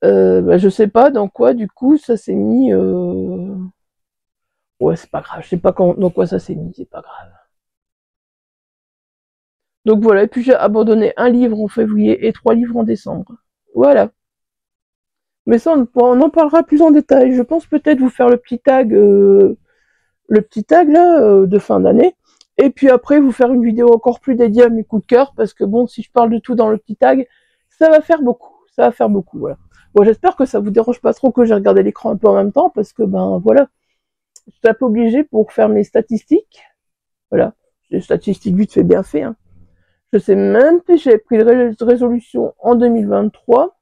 Je sais pas dans quoi, du coup, ça s'est mis... Ouais, c'est pas grave, je sais pas dans quoi ça s'est mis, c'est pas grave. Donc voilà, et puis j'ai abandonné un livre en février et 3 livres en décembre. Voilà. Mais ça, on en parlera plus en détail. Je pense peut-être vous faire le petit tag là, de fin d'année. Et puis après, vous faire une vidéo encore plus dédiée à mes coups de cœur, parce que bon, si je parle de tout dans le petit tag, ça va faire beaucoup. Ça va faire beaucoup, voilà. Bon, j'espère que ça vous dérange pas trop que j'ai regardé l'écran un peu en même temps, parce que voilà. Je suis un peu obligée pour faire mes statistiques. Voilà. Les statistiques vite fait bien fait, hein. Je sais même plus si j'avais pris une résolution en 2023,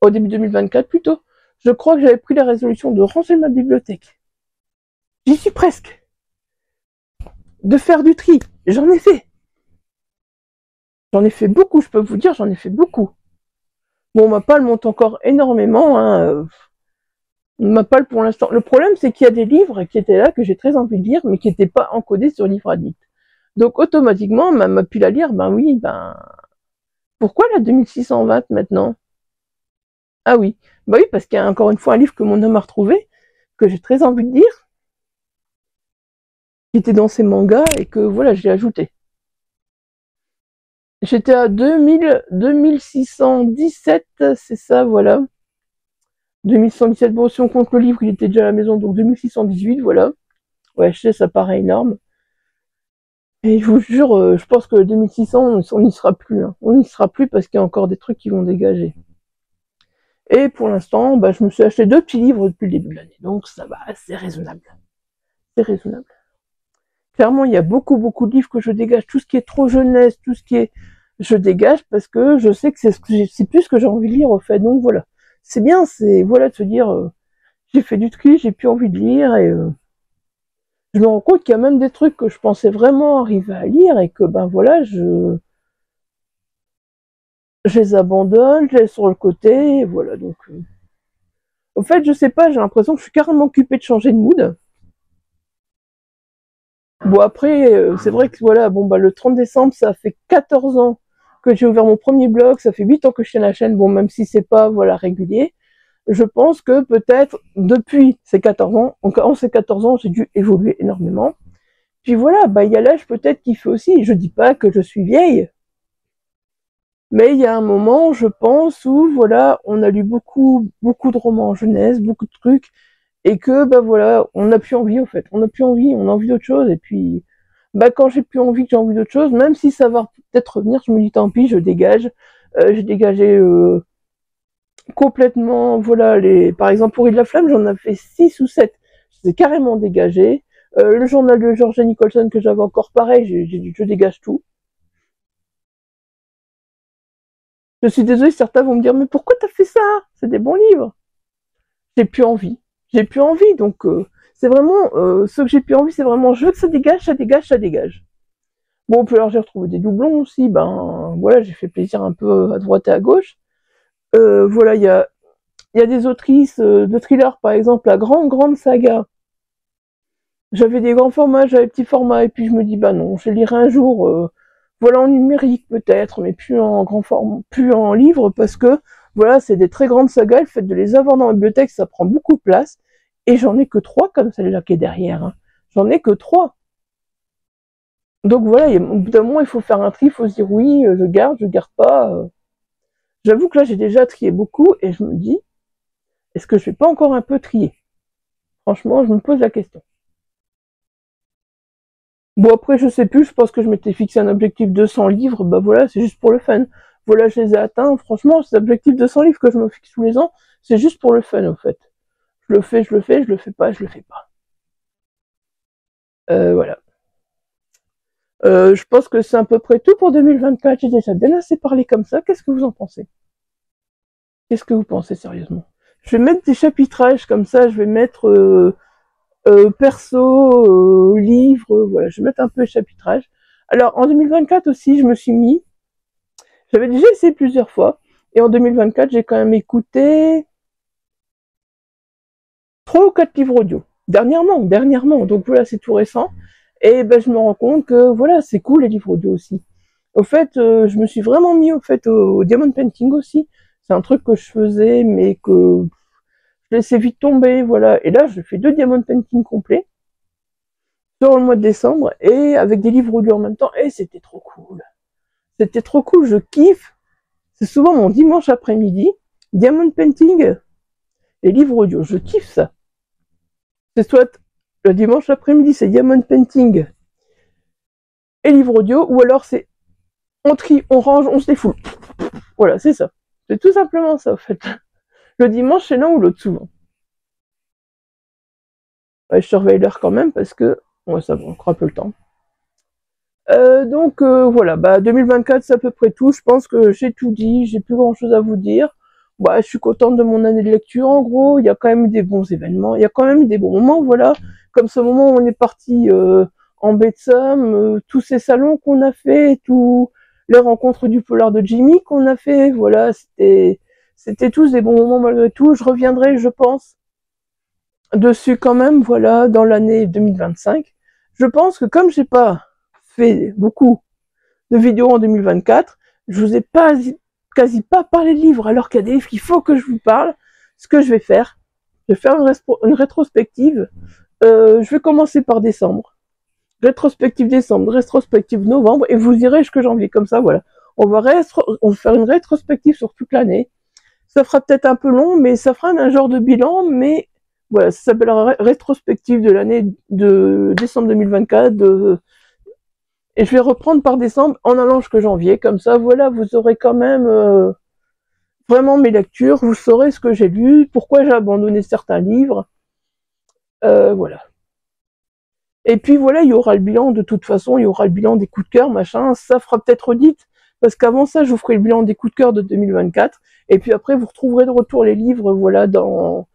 au début 2024 plutôt. Je crois que j'avais pris la résolution de ranger ma bibliothèque. J'y suis presque. De faire du tri. J'en ai fait. J'en ai fait beaucoup, je peux vous dire, j'en ai fait beaucoup. Bon, ma palle monte encore énormément, hein. Ma palle pour l'instant. Le problème, c'est qu'il y a des livres qui étaient là, que j'ai très envie de lire, mais qui n'étaient pas encodés sur Livre Addict. Donc, automatiquement, ma pile à lire, oui, pourquoi la 2620 maintenant? Ah oui. Oui, parce qu'il y a encore une fois un livre que mon homme a retrouvé, que j'ai très envie de lire, qui était dans ses mangas, et que voilà, je l'ai ajouté. J'étais à 2617, c'est ça, voilà. 2117, bon, si on compte le livre, il était déjà à la maison, donc 2618, voilà. Ouais, je sais, ça paraît énorme. Et je vous jure, je pense que 2600, on n'y sera plus. Hein. On n'y sera plus parce qu'il y a encore des trucs qui vont dégager. Et pour l'instant, je me suis acheté 2 petits livres depuis le début de l'année. Donc ça va, c'est raisonnable. C'est raisonnable. Clairement, il y a beaucoup, beaucoup de livres que je dégage. Tout ce qui est trop jeunesse, tout ce qui est... Je dégage parce que je sais que c'est plus ce que j'ai envie de lire, au fait. Donc voilà. C'est bien, c'est... Voilà, de se dire... j'ai fait du tri, j'ai plus envie de lire, et... je me rends compte qu'il y a même des trucs que je pensais vraiment arriver à lire, et que, voilà, je les abandonne, je les laisse sur le côté, et voilà, donc... Au fait, je sais pas, j'ai l'impression que je suis carrément occupée de changer de mood. Bon, après, c'est vrai que voilà, le 30 décembre, ça fait 14 ans que j'ai ouvert mon premier blog, ça fait 8 ans que je tiens la chaîne, bon, même si c'est pas, voilà, régulier. Je pense que peut-être, depuis ces 14 ans, en ces 14 ans, j'ai dû évoluer énormément. Puis voilà, il y a l'âge peut-être qui fait aussi. Je dis pas que je suis vieille, mais il y a un moment, je pense, où voilà, on a lu beaucoup, beaucoup de romans en jeunesse, beaucoup de trucs, et que voilà, on n'a plus envie, au fait. On n'a plus envie, on a envie d'autre chose, et puis quand j'ai plus envie, que j'ai envie d'autre chose, même si ça va peut-être revenir, je me dis tant pis, je dégage. J'ai dégagé complètement, voilà, par exemple pour Île de la Flamme, j'en ai fait 6 ou 7. Je les ai carrément dégagés. Le journal de Georgia Nicholson que j'avais encore pareil, je dégage tout. Je suis désolée, certains vont me dire, mais pourquoi t'as fait ça? C'est des bons livres. J'ai plus envie. J'ai plus envie, donc c'est vraiment, ce que j'ai plus envie, c'est vraiment, je veux que ça dégage, ça dégage, ça dégage. Bon, puis alors j'ai retrouvé des doublons aussi, ben voilà, j'ai fait plaisir un peu à droite et à gauche. Voilà, il y a des autrices de thrillers, par exemple, la grande saga. J'avais des grands formats, j'avais des petits formats, et puis je me dis, bah non, je lirai un jour, voilà, en numérique peut-être, mais plus en grand format, plus en livre, parce que, voilà, c'est des très grandes sagas, le fait de les avoir dans la bibliothèque, ça prend beaucoup de place, et j'en ai que 3 comme celle-là qui est derrière, hein. J'en ai que 3. Donc voilà, au bout d'un moment, il faut faire un tri, il faut se dire, oui, je garde pas. J'avoue que là, j'ai déjà trié beaucoup, et je me dis, est-ce que je vais pas encore un peu trier? Franchement, je me pose la question. Bon, après, je sais plus, je pense que je m'étais fixé un objectif de 100 livres, bah voilà, c'est juste pour le fun. Voilà, je les ai atteints. Franchement, cet objectif de 100 livres que je me fixe tous les ans, c'est juste pour le fun, au fait. Je le fais, je le fais, je le fais pas, je le fais pas. Voilà. Je pense que c'est à peu près tout pour 2024. J'ai déjà bien assez parlé comme ça. Qu'est-ce que vous en pensez? Qu'est-ce que vous pensez sérieusement? Je vais mettre des chapitrages comme ça, je vais mettre perso, livre, voilà, je vais mettre un peu les chapitrages. Alors, en 2024 aussi, je me suis mis, j'avais déjà essayé plusieurs fois, et en 2024, j'ai quand même écouté 3 ou 4 livres audio. Dernièrement, donc voilà, c'est tout récent. Et ben, je me rends compte que, voilà, c'est cool les livres audio aussi. Au fait, je me suis vraiment mis au diamond painting aussi. C'est un truc que je faisais, mais que je laissais vite tomber, voilà. Et là, je fais 2 diamond painting complets sur le mois de décembre et avec des livres audio en même temps. Et c'était trop cool. C'était trop cool, je kiffe. C'est souvent mon dimanche après-midi. Diamond painting et livres audio, je kiffe ça. C'est soit le dimanche après-midi, c'est diamond painting et livres audio, ou alors c'est on trie, on range, on se défoule. Voilà, c'est ça. C'est tout simplement ça, en fait. Le dimanche, c'est l'un ou l'autre, souvent. Ouais, je surveille l'heure quand même, parce que ouais, ça va encore un peu le temps. Donc voilà, bah 2024 c'est à peu près tout. Je pense que j'ai tout dit, j'ai plus grand chose à vous dire. Bah, je suis contente de mon année de lecture. En gros, il y a quand même eu des bons événements, il y a quand même eu des bons moments, voilà. Comme ce moment où on est parti en baie de Somme, tous ces salons qu'on a fait, tous les rencontres du polar de Jimmy qu'on a fait, voilà, c'était tous des bons moments malgré tout. Je reviendrai, je pense, dessus quand même, voilà, dans l'année 2025. Je pense que comme j'ai pas fait beaucoup de vidéos en 2024, je vous ai pas quasi pas parlé de livres, alors qu'il y a des livres qu'il faut que je vous parle. Ce que je vais faire une rétrospective. Je vais commencer par décembre. Rétrospective décembre, rétrospective novembre, et vous irez jusque janvier, comme ça, voilà. On va faire une rétrospective sur toute l'année. Ça fera peut-être un peu long, mais ça fera un genre de bilan, mais voilà, ça s'appellera rétrospective de l'année de décembre 2024, et je vais reprendre par décembre en allant jusqu'à janvier, comme ça, voilà, vous aurez quand même vraiment mes lectures, vous saurez ce que j'ai lu, pourquoi j'ai abandonné certains livres, voilà. Et puis voilà, il y aura le bilan, de toute façon, il y aura le bilan des coups de cœur, machin, ça fera peut-être redite, parce qu'avant ça, je vous ferai le bilan des coups de cœur de 2024, et puis après, vous retrouverez de retour les livres, voilà, dans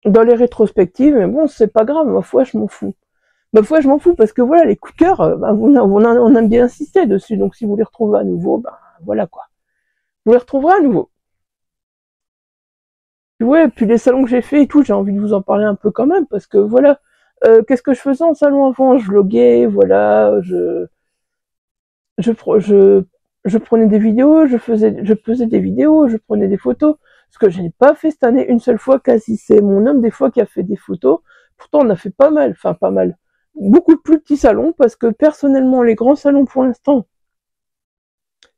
les rétrospectives, mais bon, c'est pas grave, ma foi, je m'en fous. Ma foi, je m'en fous, parce que voilà, les coups de cœur, bah, on a bien insisté dessus, donc si vous les retrouvez à nouveau, ben voilà quoi. Vous les retrouverez à nouveau. Puis ouais, puis les salons que j'ai fait et tout, j'ai envie de vous en parler un peu quand même, parce que voilà, qu'est-ce que je faisais en salon avant? Je vloguais, voilà, je, je prenais des vidéos, je faisais des vidéos, je prenais des photos, ce que je n'ai pas fait cette année une seule fois quasi. C'est mon homme des fois qui a fait des photos. Pourtant, on a fait pas mal, enfin pas mal. Beaucoup plus petits salons, parce que personnellement, les grands salons pour l'instant,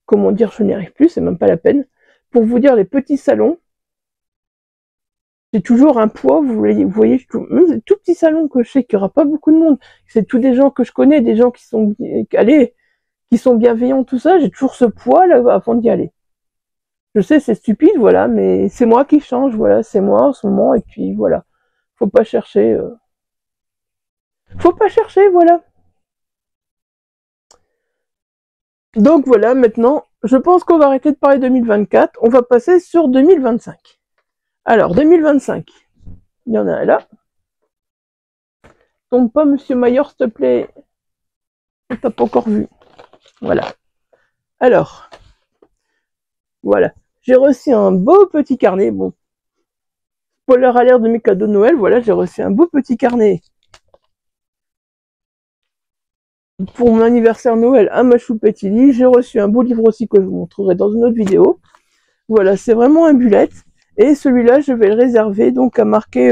comment dire, je n'y arrive plus, c'est même pas la peine. Pour vous dire, les petits salons, c'est toujours un poids, vous voyez, même les tout petits salons que je sais qu'il n'y aura pas beaucoup de monde, c'est tous des gens que je connais, des gens qui sont allez, qui sont bienveillants, tout ça, j'ai toujours ce poids là avant d'y aller. Je sais, c'est stupide, voilà, mais c'est moi qui change, voilà, c'est moi en ce moment, et puis voilà. Faut pas chercher. Faut pas chercher, voilà. Donc voilà, maintenant, je pense qu'on va arrêter de parler 2024. On va passer sur 2025. Alors, 2025. Il y en a un là. Tombe pas, monsieur Maillard, s'il te plaît. T'as pas encore vu. Voilà. Alors, voilà. J'ai reçu un beau petit carnet. Bon, spoiler alert de mes cadeaux de Noël. Voilà, j'ai reçu un beau petit carnet pour mon anniversaire Noël à ma choupette Illy. J'ai reçu un beau livre aussi que je vous montrerai dans une autre vidéo. Voilà, c'est vraiment un bullet. Et celui-là, je vais le réserver donc à marquer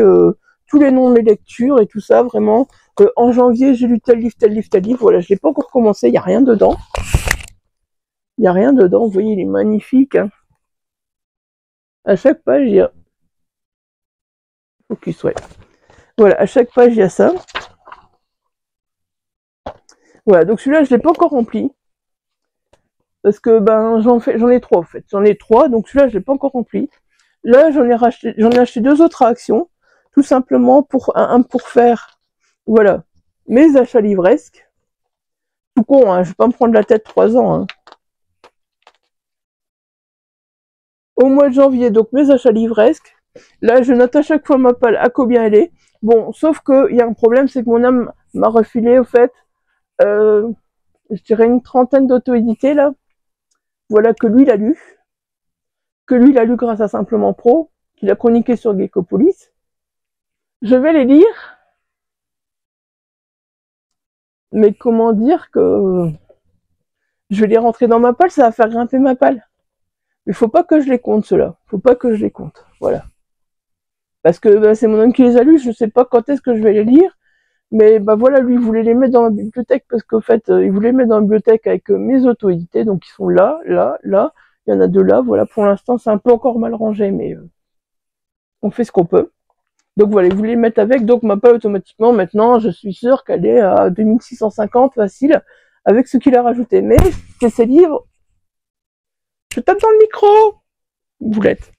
tous les noms de mes lectures et tout ça, vraiment. En janvier, j'ai lu tel livre, tel livre, tel livre. Voilà, je l'ai pas encore commencé, il n'y a rien dedans. Il n'y a rien dedans, vous voyez, il est magnifique. Hein. À chaque page, il y a... Focus, ouais. Voilà, à chaque page, il y a ça. Voilà, donc celui-là, je l'ai pas encore rempli. Parce que ben j'en ai trois en fait. J'en ai trois, donc celui-là, je l'ai pas encore rempli. Là, j'en ai acheté deux autres à Action, tout simplement pour faire, voilà, mes achats livresques. Tout con, hein, je vais pas me prendre la tête 3 ans. Hein. Au mois de janvier, donc mes achats livresques. Là, je note à chaque fois ma palle à combien elle est. Bon, sauf que il y a un problème, c'est que mon âme m'a refilé, au fait, je dirais une trentaine d'auto-édités, là. Voilà, que lui, il a lu. Que lui, il a lu grâce à Simplement Pro, qu'il a chroniqué sur Geekopolis. Je vais les lire. Mais comment dire que je vais les rentrer dans ma palle, ça va faire grimper ma palle. Mais faut pas que je les compte, ceux-là. Faut pas que je les compte. Voilà. Parce que bah, c'est mon homme qui les a lus, je sais pas quand est-ce que je vais les lire. Mais bah voilà, lui, il voulait les mettre dans ma bibliothèque parce qu'au fait, il voulait les mettre dans la bibliothèque avec mes auto-édités. Donc ils sont là, là, là. Il y en a deux là. Voilà, pour l'instant, c'est un peu encore mal rangé, mais on fait ce qu'on peut. Donc voilà, il voulait les mettre avec. Donc ma palle, automatiquement, maintenant, je suis sûre qu'elle est à 2650 facile avec ce qu'il a rajouté. Mais c'est ces livres. Je tape dans le micro, boulette.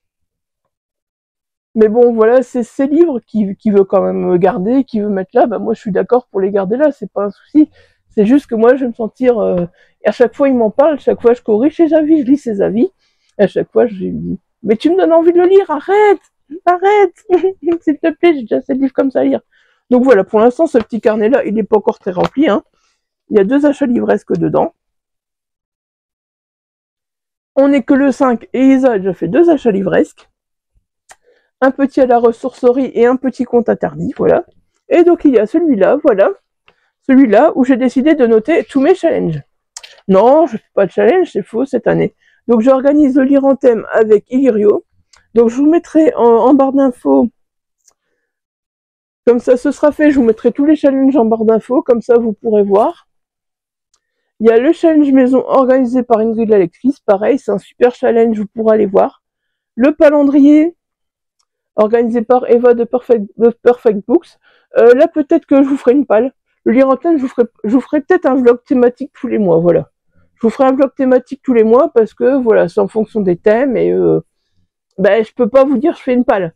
Mais bon, voilà, c'est ces livres qui veut quand même garder, qui veut mettre là. Bah moi, je suis d'accord pour les garder là, c'est pas un souci. C'est juste que moi, je vais me sentir. À chaque fois, il m'en parle, chaque fois, je corrige ses avis, je lis ses avis. Et à chaque fois, je lui dis mais tu me donnes envie de le lire, arrête, arrête, s'il te plaît, j'ai déjà 7 livres comme ça à lire. Donc voilà, pour l'instant, ce petit carnet là, il n'est pas encore très rempli. Hein. Il y a 2 achats livresques dedans. On n'est que le 5 et Isa a déjà fait 2 achats livresques. Un petit à la ressourcerie et un petit compte interdit, voilà. Et donc il y a celui-là, voilà. Celui-là où j'ai décidé de noter tous mes challenges. Non, je fais pas de challenge, c'est faux cette année. Donc j'organise le lire en thème avec Illyrio. Donc je vous mettrai en barre d'infos. Comme ça, ce sera fait, je vous mettrai tous les challenges en barre d'infos, comme ça vous pourrez voir. Il y a le challenge maison organisé par Ingrid la lectrice, pareil, c'est un super challenge, vous pourrez aller voir. Le calendrier organisé par Eva de Perfect Books. Là, peut-être que je vous ferai une palle. Le lire en thème, je vous ferai peut-être un vlog thématique tous les mois, voilà. Je vous ferai un vlog thématique tous les mois parce que, voilà, c'est en fonction des thèmes et ben, je peux pas vous dire je fais une palle.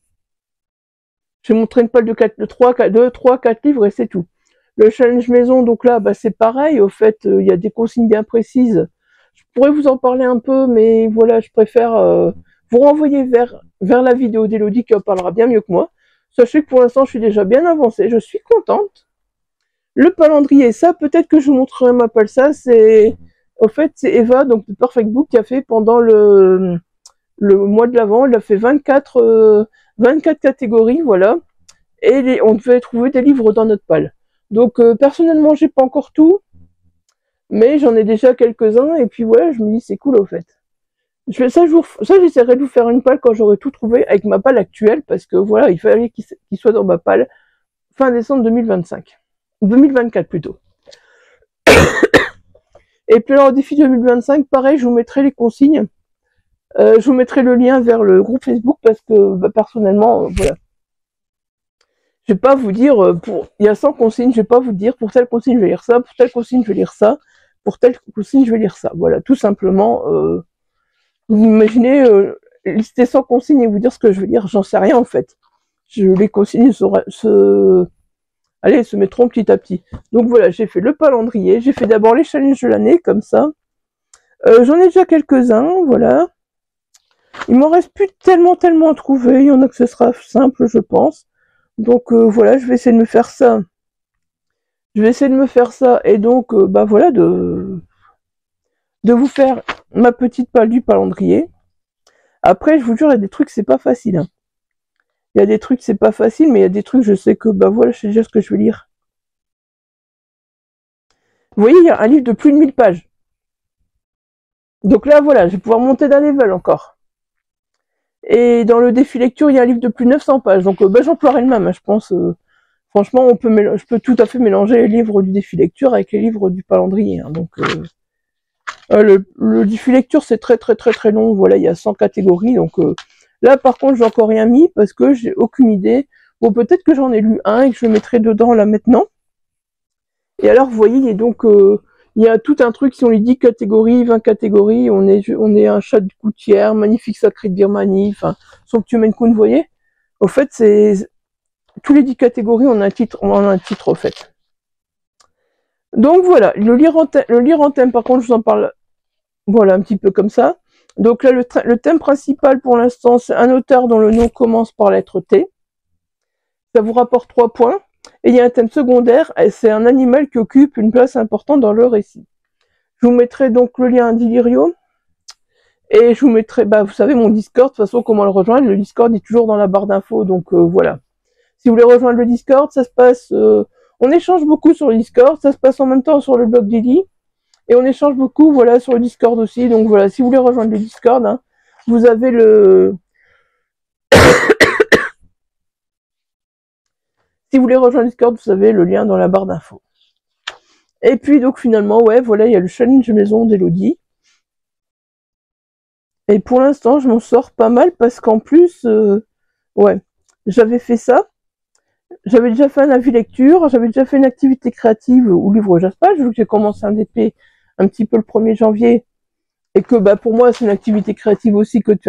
Je vais montrer une palle de 3, 4 livres et c'est tout. Le challenge maison, donc là, bah, c'est pareil. Au fait, il y a des consignes bien précises. Je pourrais vous en parler un peu, mais voilà, je préfère vous renvoyer vers la vidéo d'Elodie qui en parlera bien mieux que moi. Sachez que pour l'instant, je suis déjà bien avancée. Je suis contente. Le calendrier, ça, peut-être que je vous montrerai ma palle. Ça, c'est... Au fait, c'est Eva, donc de Perfect Book, qui a fait pendant le mois de l'Avent. Elle a fait 24 catégories, voilà. Et on devait trouver des livres dans notre palle. Donc, personnellement, j'ai pas encore tout. Mais j'en ai déjà quelques-uns. Et puis, ouais, je me dis, c'est cool, au fait. J'essaierai de vous faire une palle quand j'aurai tout trouvé avec ma palle actuelle. Parce que, voilà, il fallait qu'il soit dans ma palle fin décembre 2025. 2024, plutôt. Et puis, alors, défi 2025, pareil, je vous mettrai les consignes. Je vous mettrai le lien vers le groupe Facebook parce que, bah, personnellement, voilà. Je vais pas vous dire, il y a 100 consignes, je vais pas vous dire, pour telle consigne, je vais lire ça, pour telle consigne, je vais lire ça, pour telle consigne, je vais lire ça. Voilà, tout simplement, vous imaginez, lister 100 consignes et vous dire ce que je vais lire, j'en sais rien, en fait. Les consignes allez, se mettront petit à petit. Donc voilà, j'ai fait le calendrier, j'ai fait d'abord les challenges de l'année, comme ça. J'en ai déjà quelques-uns, voilà. Il m'en reste plus tellement à trouver, il y en a que ce sera simple, je pense. Donc voilà, je vais essayer de me faire ça. Je vais essayer de me faire ça, et donc, bah voilà, de vous faire ma petite palle du calendrier. Après, je vous jure, il y a des trucs, c'est pas facile, hein. Il y a des trucs, c'est pas facile, mais il y a des trucs, je sais que, bah voilà, je sais déjà ce que je vais lire. Vous voyez, il y a un livre de plus de 1000 pages. Donc là, voilà, je vais pouvoir monter d'un level encore. Et dans le défi lecture, il y a un livre de plus de 900 pages. Donc, bah, j'emploierai le même, hein, je pense. Franchement, je peux tout à fait mélanger les livres du défi lecture avec les livres du calendrier, hein. Donc, le défi lecture, c'est très long. Voilà, il y a 100 catégories. Donc, là, par contre, j'ai encore rien mis parce que j'ai aucune idée. Bon, peut-être que j'en ai lu un et que je le mettrai dedans là maintenant. Et alors, vous voyez, donc, il y a tout un truc, si on lui dit catégories, 20 catégories, on est un chat de gouttière, magnifique sacré de Birmanie, enfin, somptueux Maine Coon, vous voyez. Au fait, c'est, tous les 10 catégories, on a un titre, au fait. Donc voilà, le lire en thème, par contre, je vous en parle, voilà, un petit peu comme ça. Donc là, le thème principal, pour l'instant, c'est un auteur dont le nom commence par la lettre T. Ça vous rapporte 3 points. Et il y a un thème secondaire, c'est un animal qui occupe une place importante dans le récit. Je vous mettrai donc le lien à Delirio. Et je vous mettrai, bah, vous savez, mon Discord, de toute façon, comment le rejoindre. Le Discord est toujours dans la barre d'infos, donc voilà. Si vous voulez rejoindre le Discord, ça se passe, on échange beaucoup sur le Discord, ça se passe en même temps sur le blog d'Eli. Et on échange beaucoup, voilà, sur le Discord aussi. Donc voilà, si vous voulez rejoindre le Discord, hein, vous avez le... Si vous voulez rejoindre le Discord, vous avez le lien dans la barre d'infos. Et puis donc finalement, ouais, voilà, il y a le challenge maison d'Elodie. Et pour l'instant, je m'en sors pas mal parce qu'en plus, ouais, j'avais fait ça. J'avais déjà fait un avis lecture, j'avais déjà fait une activité créative ou livre Jaspage, vu que j'ai commencé un DP un petit peu le 1er janvier. Et que bah pour moi, c'est une activité créative aussi que de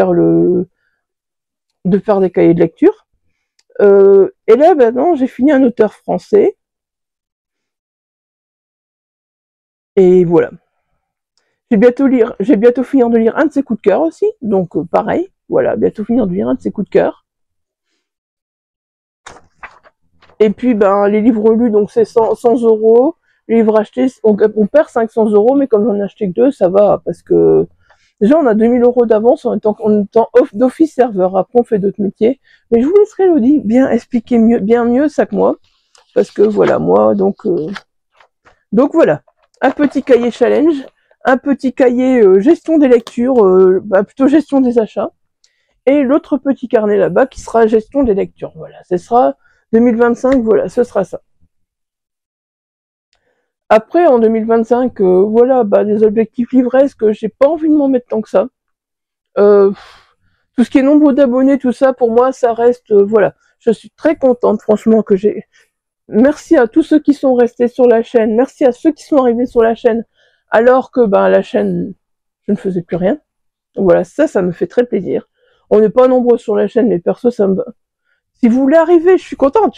faire des cahiers de lecture. Et là, bah non, j'ai fini un auteur français. Et voilà. Je vais bientôt finir de lire un de ses coups de cœur aussi. Donc pareil, voilà, bientôt finir de lire un de ses coups de cœur. Et puis ben les livres lus, donc c'est 100 €. Les livres achetés, on perd 500 €, mais comme j'en ai acheté que 2, ça va, parce que déjà on a 2000 € d'avance en étant off d'office serveur. Après on fait d'autres métiers. Mais je vous laisserai, Elodie, bien expliquer bien mieux ça que moi. Parce que voilà, moi, donc voilà. Un petit cahier challenge, un petit cahier gestion des lectures, plutôt gestion des achats. Et l'autre petit carnet là-bas qui sera gestion des lectures. Voilà, ce sera 2025, voilà, ce sera ça. Après, en 2025, voilà, bah, des objectifs livresques, j'ai pas envie de m'en mettre tant que ça. Tout ce qui est nombre d'abonnés, tout ça, pour moi, ça reste, voilà. Je suis très contente, franchement, que j'ai... Merci à tous ceux qui sont restés sur la chaîne. Merci à ceux qui sont arrivés sur la chaîne, alors que, ben, la chaîne, je ne faisais plus rien. Voilà, ça me fait très plaisir. On n'est pas nombreux sur la chaîne, mais perso, ça me... Si vous voulez arriver, je suis contente,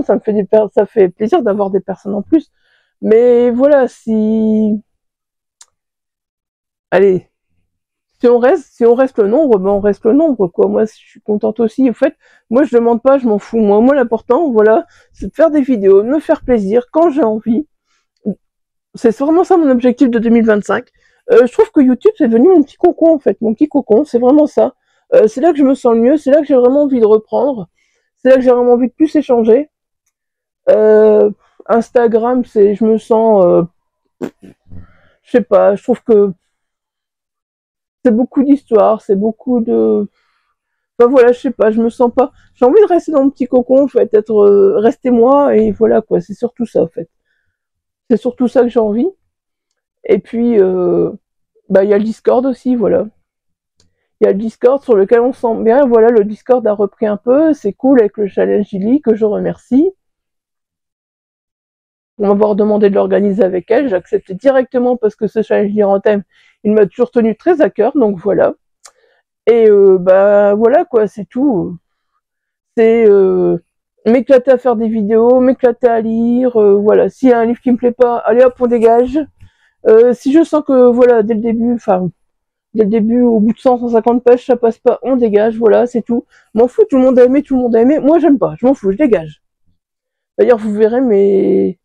ça me fait ça fait plaisir d'avoir des personnes en plus. Mais voilà, si... Allez, si on reste le nombre, ben on reste le nombre, quoi. Moi, je suis contente aussi. En fait, moi, je demande pas, je m'en fous. Moi, l'important, voilà, c'est de faire des vidéos, de me faire plaisir quand j'ai envie. C'est vraiment ça mon objectif de 2025. Je trouve que YouTube, c'est devenu mon petit cocon, en fait. Mon petit cocon, c'est vraiment ça. C'est là que je me sens le mieux, c'est là que j'ai vraiment envie de reprendre. C'est là que j'ai vraiment envie de plus échanger. Instagram, je me sens, je sais pas, je trouve que c'est beaucoup d'histoires, c'est beaucoup de, enfin voilà, je sais pas, je me sens pas, j'ai envie de rester dans mon petit cocon, en fait, rester moi, et voilà, quoi, c'est surtout ça, en fait. C'est surtout ça que j'ai envie. Et puis, bah, il y a le Discord aussi, voilà. Il y a le Discord sur lequel on sent bien, voilà, le Discord a repris un peu, c'est cool avec le challenge Gilly, que je remercie. On va m'avoir demandé de l'organiser avec elle, j'ai accepté directement parce que ce challenge Lire en thème, il m'a toujours tenu très à cœur, donc voilà. Et bah voilà, quoi, c'est tout. C'est m'éclater à faire des vidéos, m'éclater à lire, voilà. S'il y a un livre qui me plaît pas, allez hop, on dégage. Si je sens que, voilà, dès le début, au bout de 100, 150 pages, ça passe pas, on dégage, voilà, c'est tout. M'en fous, tout le monde a aimé, tout le monde a aimé. Moi, j'aime pas, je m'en fous, je dégage. D'ailleurs, vous verrez, mais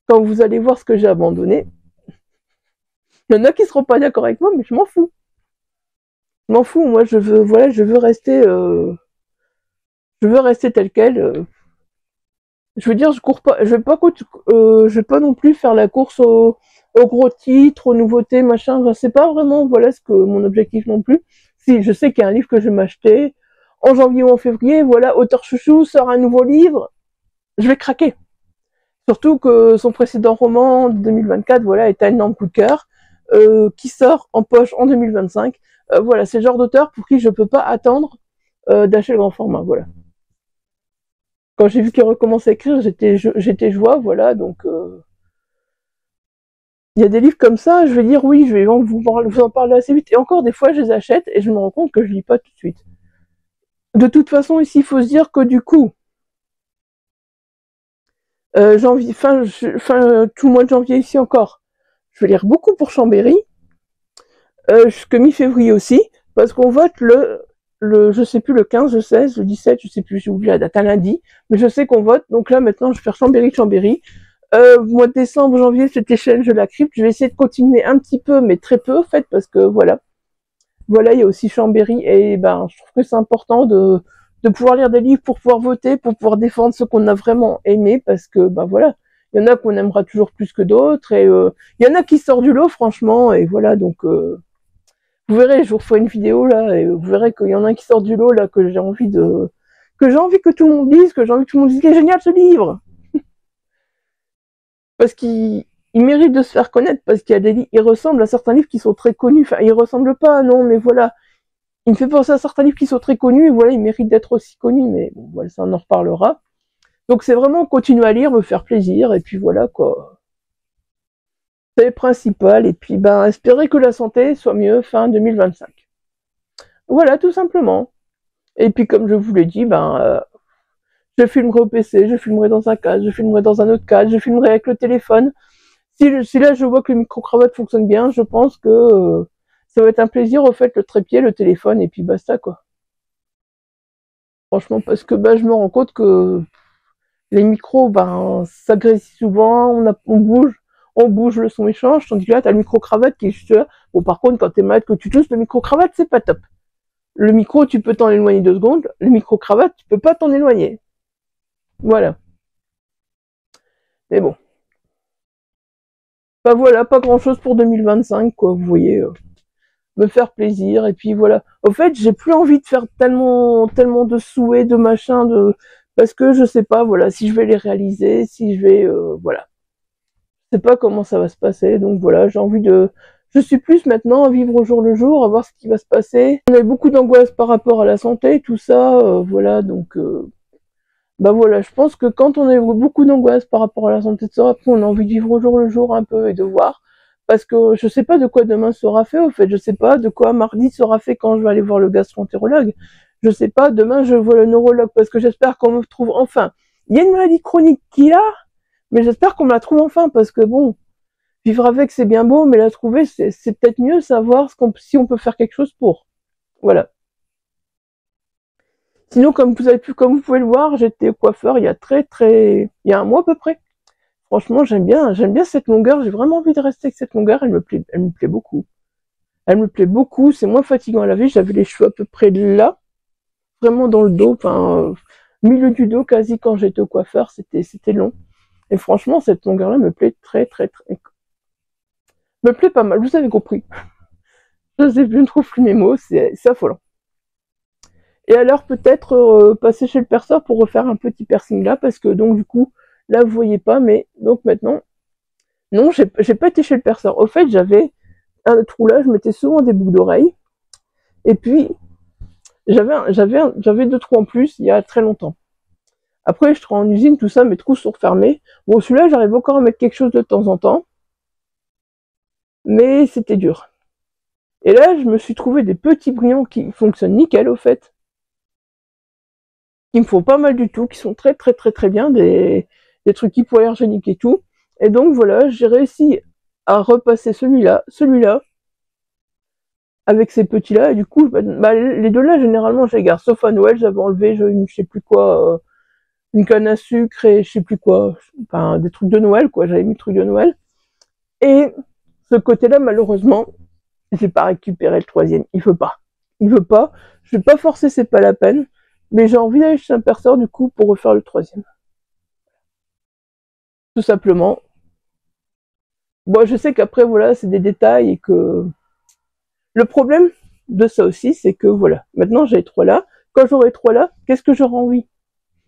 quand vous allez voir ce que j'ai abandonné, il y en a qui seront pas d'accord avec moi, mais je m'en fous. Je m'en fous, moi, voilà, je veux rester tel quel. Je veux dire, je cours pas, je vais pas non plus faire la course au gros titres, aux nouveautés, machin. Enfin, c'est pas vraiment, voilà, ce que mon objectif non plus. Si, je sais qu'il y a un livre que je vais m'acheter en janvier ou en février, voilà, auteur chouchou sort un nouveau livre, je vais craquer. Surtout que son précédent roman de 2024, voilà, est un énorme coup de cœur, qui sort en poche en 2025. Voilà, c'est le genre d'auteur pour qui je peux pas attendre d'acheter le grand format, voilà. Quand j'ai vu qu'il recommençait à écrire, j'étais joie, voilà, donc il y a des livres comme ça, je vais dire oui, je vais vous en parler assez vite, et encore des fois je les achète et je me rends compte que je lis pas tout de suite. De toute façon, ici, il faut se dire que du coup, janvier, tout le mois de janvier ici encore, je vais lire beaucoup pour Chambéry, jusque mi-février aussi, parce qu'on vote je sais plus, le 15, le 16, le 17, je sais plus, j'ai oublié la date, un lundi, mais je sais qu'on vote, donc là maintenant je vais faire Chambéry. Mois de décembre, janvier, c'était Challenge de la crypte, je vais essayer de continuer un petit peu, mais très peu en fait, parce que voilà, il y a aussi Chambéry, et ben je trouve que c'est important de pouvoir lire des livres pour pouvoir voter, pour pouvoir défendre ce qu'on a vraiment aimé, parce que ben voilà, il y en a qu'on aimera toujours plus que d'autres, et il y en a qui sortent du lot franchement, et voilà, donc vous verrez, je vous referai une vidéo là, et vous verrez qu'il y en a un qui sort du lot là, que j'ai envie que tout le monde lise, que j'ai envie que tout le monde dise qu'il est génial ce livre, parce qu'il mérite de se faire connaître, parce qu'il y a des livres, il ressemble à certains livres qui sont très connus, enfin il ressemble pas, non, mais voilà, il me fait penser à certains livres qui sont très connus, et voilà, il mérite d'être aussi connu, mais bon, voilà, ça on en reparlera. Donc c'est vraiment continuer à lire, me faire plaisir, et puis voilà quoi. C'est le principal, et puis ben espérer que la santé soit mieux fin 2025. Voilà, tout simplement. Et puis comme je vous l'ai dit, je filmerai au PC, je filmerai dans un cadre, je filmerai dans un autre cadre, je filmerai avec le téléphone. Si là je vois que le micro-cravate fonctionne bien, je pense que ça va être un plaisir, au fait, le trépied, le téléphone, et puis basta quoi. Franchement, parce que je me rends compte que les micros, ça grésille souvent, on bouge, le son échange, tandis que là, t'as le micro-cravate qui est juste là. Bon, par contre, quand t'es malade, que tu tousses, le micro-cravate, c'est pas top. Le micro, tu peux t'en éloigner 2 secondes, le micro-cravate, tu peux pas t'en éloigner. Voilà. Mais bon. Voilà, pas grand chose pour 2025, quoi, vous voyez. Me faire plaisir, et puis voilà. Au fait, j'ai plus envie de faire tellement de souhaits, de machin, parce que je sais pas, voilà, si je vais les réaliser, si je vais, voilà. Je sais pas comment ça va se passer, donc voilà, je suis plus maintenant à vivre au jour le jour, à voir ce qui va se passer. On a beaucoup d'angoisse par rapport à la santé, tout ça, voilà, donc, voilà, je pense que quand on a beaucoup d'angoisse par rapport à la santé de soi, après on a envie de vivre au jour le jour un peu et de voir, parce que je sais pas de quoi demain sera fait, au fait, je sais pas de quoi mardi sera fait quand je vais aller voir le gastro-entérologue, je sais pas, demain je vois le neurologue, parce que j'espère qu'on me trouve enfin. Il y a une maladie chronique qu'il a, mais j'espère qu'on me la trouve enfin, parce que bon, vivre avec c'est bien beau, mais la trouver c'est peut-être mieux, savoir si on peut faire quelque chose pour. Voilà. Sinon, comme vous pouvez le voir, j'étais coiffeur il y a un mois à peu près. Franchement, j'aime bien cette longueur. J'ai vraiment envie de rester avec cette longueur. Elle me plaît beaucoup. Elle me plaît beaucoup. C'est moins fatigant à laver. J'avais les cheveux à peu près là, vraiment dans le dos, milieu du dos quasi quand j'étais au coiffeur. C'était long. Et franchement, cette longueur-là me plaît me plaît pas mal. Vous avez compris. Je ne trouve plus mes mots. C'est affolant. Et alors peut-être passer chez le perceur pour refaire un petit piercing là, parce que donc du coup, là vous voyez pas, mais donc maintenant, non, j'ai pas été chez le perceur. Au fait, j'avais un trou là, je mettais souvent des boucles d'oreilles, et puis j'avais 2 trous en plus il y a très longtemps. Après, je travaille en usine, tout ça, mes trous sont refermés. Bon, celui-là, j'arrive encore à mettre quelque chose de temps en temps, mais c'était dur. Et là, je me suis trouvé des petits brillants qui fonctionnent nickel, au fait. qui me font pas mal du tout, qui sont très très très très bien, des trucs hypoallergéniques et tout. Et donc voilà, j'ai réussi à repasser celui-là, avec ces petits-là, et du coup, bah, les deux-là, généralement, je les garde, sauf à Noël, j'avais enlevé, je sais plus quoi, une canne à sucre et je sais plus quoi, enfin, des trucs de Noël, quoi, j'avais mis le truc de Noël. Et ce côté-là, malheureusement, j'ai pas récupéré le troisième, il veut pas. Il veut pas, je vais pas forcer, c'est pas la peine, mais j'ai envie d'aller chez un perceur, du coup, pour refaire le troisième. Tout simplement. Bon, je sais qu'après, voilà, c'est des détails et que le problème de ça aussi, c'est que voilà, maintenant j'ai trois là. Quand j'aurai trois là, qu'est-ce que j'aurai envie?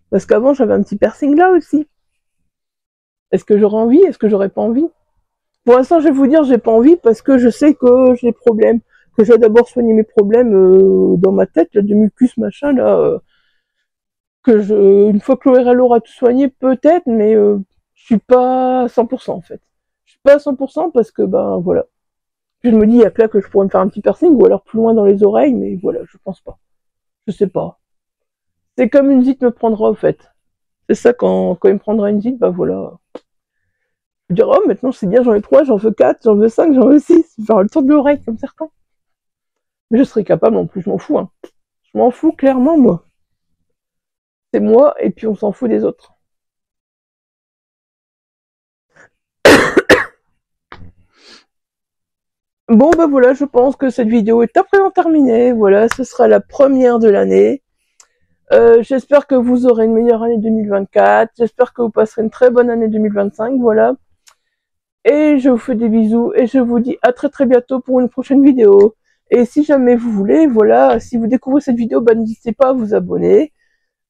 Parce qu'avant j'avais un petit piercing là aussi. Est-ce que j'aurai envie? Est-ce que j'aurais pas envie? Pour l'instant, je vais vous dire, j'ai pas envie parce que je sais que j'ai des problèmes, que je vais d'abord soigner mes problèmes dans ma tête, là, de mucus machin là, une fois que l'ORL aura tout soigné, peut-être, mais je suis pas à 100% en fait. Je suis pas à 100% parce que ben voilà. Je me dis, il y a que là que je pourrais me faire un petit piercing, ou alors plus loin dans les oreilles, mais voilà, je pense pas. Je sais pas. C'est comme une zite me prendra, au fait. C'est ça, quand il me prendra une zite, bah voilà. Je dirais, oh, maintenant c'est bien, j'en ai trois, j'en veux quatre, j'en veux cinq, j'en veux six. Faire le tour de l'oreille, comme certains. Mais je serais capable, en plus, je m'en fous, hein. Je m'en fous, clairement, moi. C'est moi, et puis on s'en fout des autres. Bon, bah voilà, je pense que cette vidéo est à présent terminée. Voilà, ce sera la première de l'année. J'espère que vous aurez une meilleure année 2024. J'espère que vous passerez une très bonne année 2025. Voilà. Et je vous fais des bisous et je vous dis à très très bientôt pour une prochaine vidéo. Et si jamais vous voulez, voilà, si vous découvrez cette vidéo, bah, n'hésitez pas à vous abonner,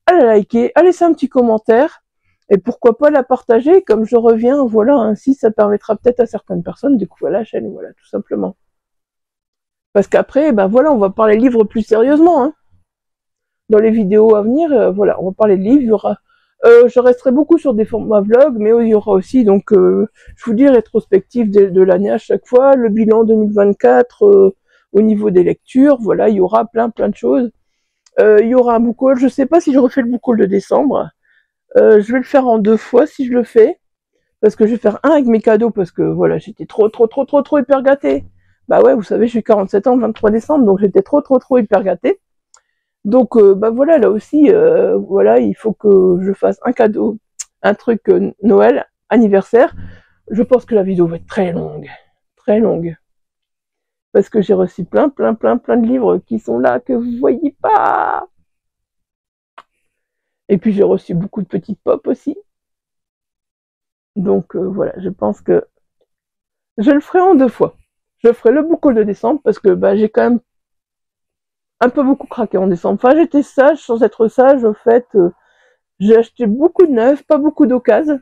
à la liker, à laisser un petit commentaire. Et pourquoi pas la partager, comme je reviens, voilà, ainsi ça permettra peut-être à certaines personnes de découvrir la chaîne, voilà, tout simplement. Parce qu'après, ben voilà, on va parler livres plus sérieusement, hein. Dans les vidéos à venir, voilà, on va parler de livres, il y aura, je resterai beaucoup sur des formats vlog, mais il y aura aussi, donc, je vous dis, rétrospective de l'année à chaque fois, le bilan 2024 au niveau des lectures, voilà, il y aura plein de choses. Il y aura un book haul, je sais pas si je refais le book haul de décembre, je vais le faire en 2 fois si je le fais, parce que je vais faire un avec mes cadeaux, parce que voilà, j'étais trop hyper gâtée. Bah ouais, vous savez, je suis 47 ans le 23 décembre, donc j'étais trop hyper gâtée. Donc bah voilà, là aussi, voilà, il faut que je fasse un cadeau, un truc Noël, anniversaire. Je pense que la vidéo va être très longue, parce que j'ai reçu plein de livres qui sont là que vous voyez pas. Et puis j'ai reçu beaucoup de petites pop aussi. Donc voilà, je pense que je le ferai en 2 fois. Je ferai le book haul de décembre parce que bah j'ai quand même un peu beaucoup craqué en décembre. Enfin, j'étais sage sans être sage, au fait. J'ai acheté beaucoup de neufs, pas beaucoup d'occasions.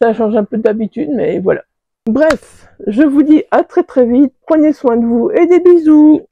Ça change un peu d'habitude, mais voilà. Bref, je vous dis à très vite. Prenez soin de vous et des bisous.